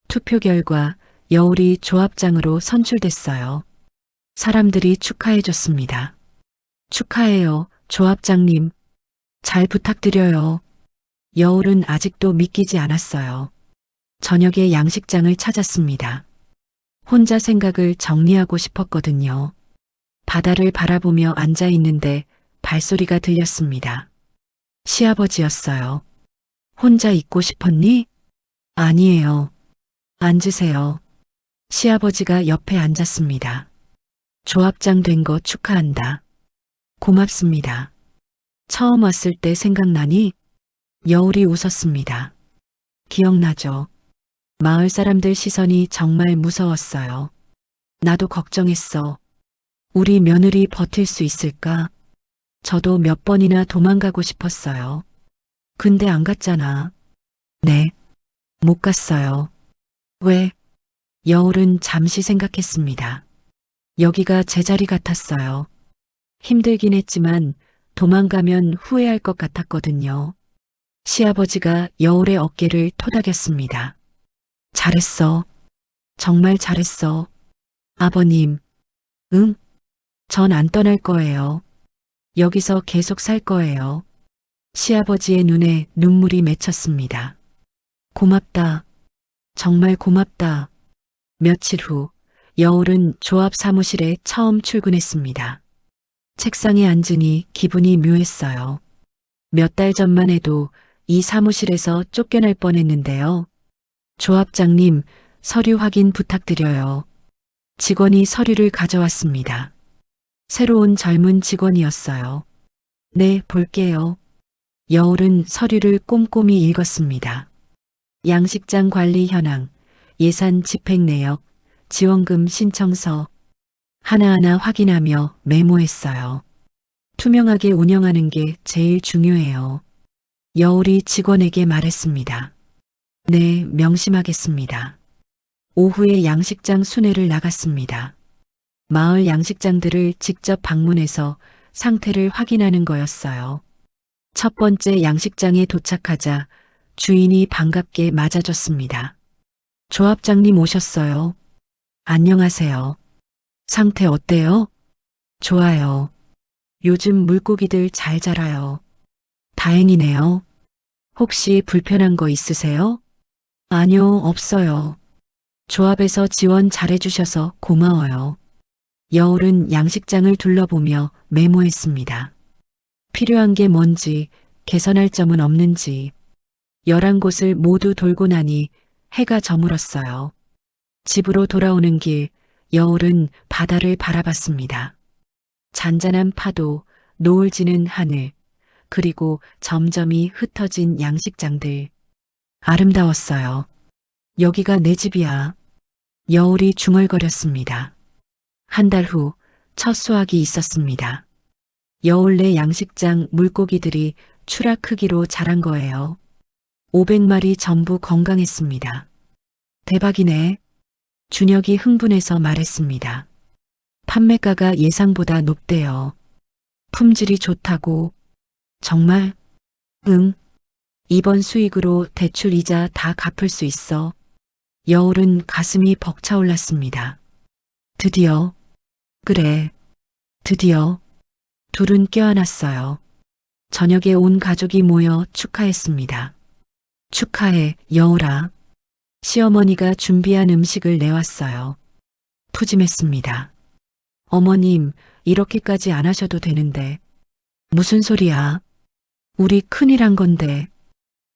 투표 결과 여울이 조합장으로 선출됐어요. 사람들이 축하해줬습니다. 축하해요, 조합장님. 잘 부탁드려요. 여울은 아직도 믿기지 않았어요. 저녁에 양식장을 찾았습니다. 혼자 생각을 정리하고 싶었거든요. 바다를 바라보며 앉아 있는데 발소리가 들렸습니다. 시아버지였어요. 혼자 있고 싶었니? 아니에요. 앉으세요. 시아버지가 옆에 앉았습니다. 조합장 된 거 축하한다. 고맙습니다. 처음 왔을 때 생각나니? 여울이 웃었습니다. 기억나죠? 마을 사람들 시선이 정말 무서웠어요. 나도 걱정했어. 우리 며느리 버틸 수 있을까? 저도 몇 번이나 도망가고 싶었어요. 근데 안 갔잖아. 네. 못 갔어요. 왜? 여울은 잠시 생각했습니다. 여기가 제 자리 같았어요. 힘들긴 했지만 도망가면 후회할 것 같았거든요. 시아버지가 여울의 어깨를 토닥였습니다. 잘했어. 정말 잘했어. 아버님. 응? 전 안 떠날 거예요. 여기서 계속 살 거예요. 시아버지의 눈에 눈물이 맺혔습니다. 고맙다. 정말 고맙다. 며칠 후 여울은 조합 사무실에 처음 출근했습니다. 책상에 앉으니 기분이 묘했어요. 몇 달 전만 해도 이 사무실에서 쫓겨날 뻔했는데요. 조합장님, 서류 확인 부탁드려요. 직원이 서류를 가져왔습니다. 새로운 젊은 직원이었어요. 네, 볼게요. 여울은 서류를 꼼꼼히 읽었습니다. 양식장 관리 현황, 예산 집행 내역, 지원금 신청서 하나하나 확인하며 메모했어요. 투명하게 운영하는 게 제일 중요해요. 여울이 직원에게 말했습니다. 네, 명심하겠습니다. 오후에 양식장 순회를 나갔습니다. 마을 양식장들을 직접 방문해서 상태를 확인하는 거였어요. 첫 번째 양식장에 도착하자 주인이 반갑게 맞아줬습니다. 조합장님 오셨어요. 안녕하세요. 상태 어때요? 좋아요. 요즘 물고기들 잘 자라요. 다행이네요. 혹시 불편한 거 있으세요? 아니요, 없어요. 조합에서 지원 잘해주셔서 고마워요. 여울은 양식장을 둘러보며 메모했습니다. 필요한 게 뭔지, 개선할 점은 없는지. 11곳을 모두 돌고 나니 해가 저물었어요. 집으로 돌아오는 길, 여울은 바다를 바라봤습니다. 잔잔한 파도, 노을 지는 하늘, 그리고 점점이 흩어진 양식장들. 아름다웠어요. 여기가 내 집이야. 여울이 중얼거렸습니다. 한 달 후 첫 수확이 있었습니다. 여울 내 양식장 물고기들이 추락 크기로 자란 거예요. 500마리 전부 건강했습니다. 대박이네. 준혁이 흥분해서 말했습니다. 판매가가 예상보다 높대요. 품질이 좋다고. 정말? 응. 이번 수익으로 대출 이자 다 갚을 수 있어. 여울은 가슴이 벅차올랐습니다. 드디어. 그래. 드디어. 둘은 껴안았어요. 저녁에 온 가족이 모여 축하했습니다. 축하해, 여울아. 시어머니가 준비한 음식을 내왔어요. 푸짐했습니다. 어머님, 이렇게까지 안 하셔도 되는데. 무슨 소리야? 우리 큰일 한 건데.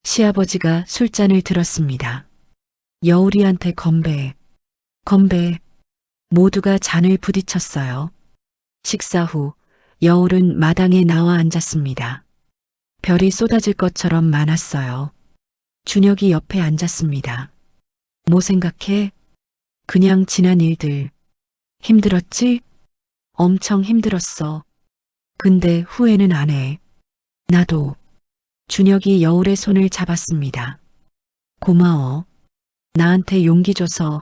시아버지가 술잔을 들었습니다. 여울이한테 건배. 건배. 모두가 잔을 부딪혔어요. 식사 후 여울은 마당에 나와 앉았습니다. 별이 쏟아질 것처럼 많았어요. 준혁이 옆에 앉았습니다. 뭐 생각해? 그냥 지난 일들. 힘들었지? 엄청 힘들었어. 근데 후회는 안 해. 나도. 준혁이 여울의 손을 잡았습니다. 고마워. 나한테 용기 줘서.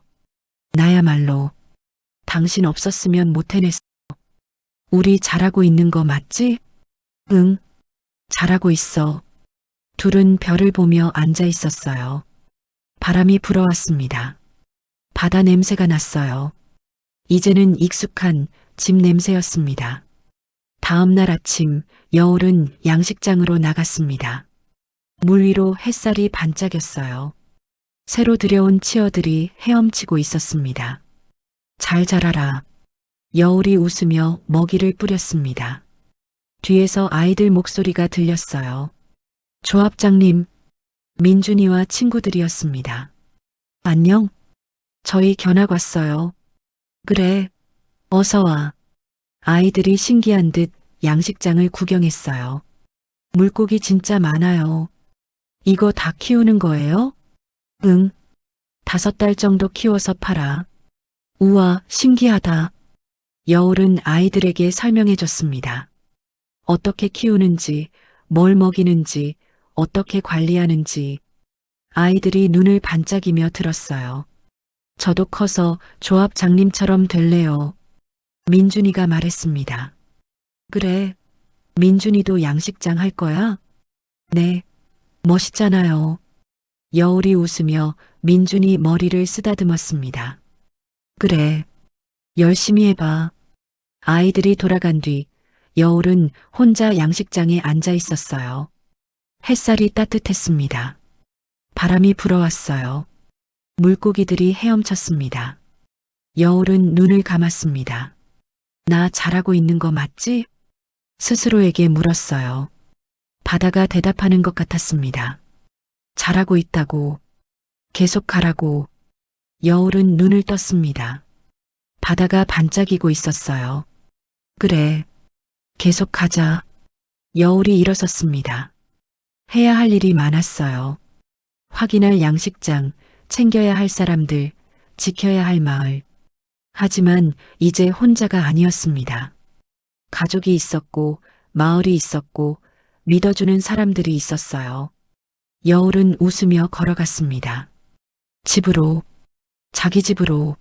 나야말로. 당신 없었으면 못 해냈어. 우리 잘하고 있는 거 맞지? 응. 잘하고 있어. 둘은 별을 보며 앉아 있었어요. 바람이 불어왔습니다. 바다 냄새가 났어요. 이제는 익숙한 집 냄새였습니다. 다음 날 아침 여울은 양식장으로 나갔습니다. 물 위로 햇살이 반짝였어요. 새로 들여온 치어들이 헤엄치고 있었습니다. 잘 자라라. 여울이 웃으며 먹이를 뿌렸습니다. 뒤에서 아이들 목소리가 들렸어요. 조합장님, 민준이와 친구들이었습니다. 안녕? 저희 견학 왔어요. 그래, 어서 와. 아이들이 신기한 듯 양식장을 구경했어요. 물고기 진짜 많아요. 이거 다 키우는 거예요? 응. 5달 정도 키워서 팔아. 우와, 신기하다. 여울은 아이들에게 설명해 줬습니다. 어떻게 키우는지, 뭘 먹이는지, 어떻게 관리하는지. 아이들이 눈을 반짝이며 들었어요. 저도 커서 조합장님처럼 될래요. 민준이가 말했습니다. 그래, 민준이도 양식장 할 거야? 네, 멋있잖아요. 여울이 웃으며 민준이 머리를 쓰다듬었습니다. 그래, 열심히 해봐. 아이들이 돌아간 뒤 여울은 혼자 양식장에 앉아 있었어요. 햇살이 따뜻했습니다. 바람이 불어왔어요. 물고기들이 헤엄쳤습니다. 여울은 눈을 감았습니다. 나 잘하고 있는 거 맞지? 스스로에게 물었어요. 바다가 대답하는 것 같았습니다. 잘하고 있다고. 계속하라고. 여울은 눈을 떴습니다. 바다가 반짝이고 있었어요. 그래. 계속하자. 여울이 일어섰습니다. 해야 할 일이 많았어요. 확인할 양식장, 챙겨야 할 사람들, 지켜야 할 마을. 하지만 이제 혼자가 아니었습니다. 가족이 있었고, 마을이 있었고, 믿어주는 사람들이 있었어요. 여울은 웃으며 걸어갔습니다. 집으로, 자기 집으로.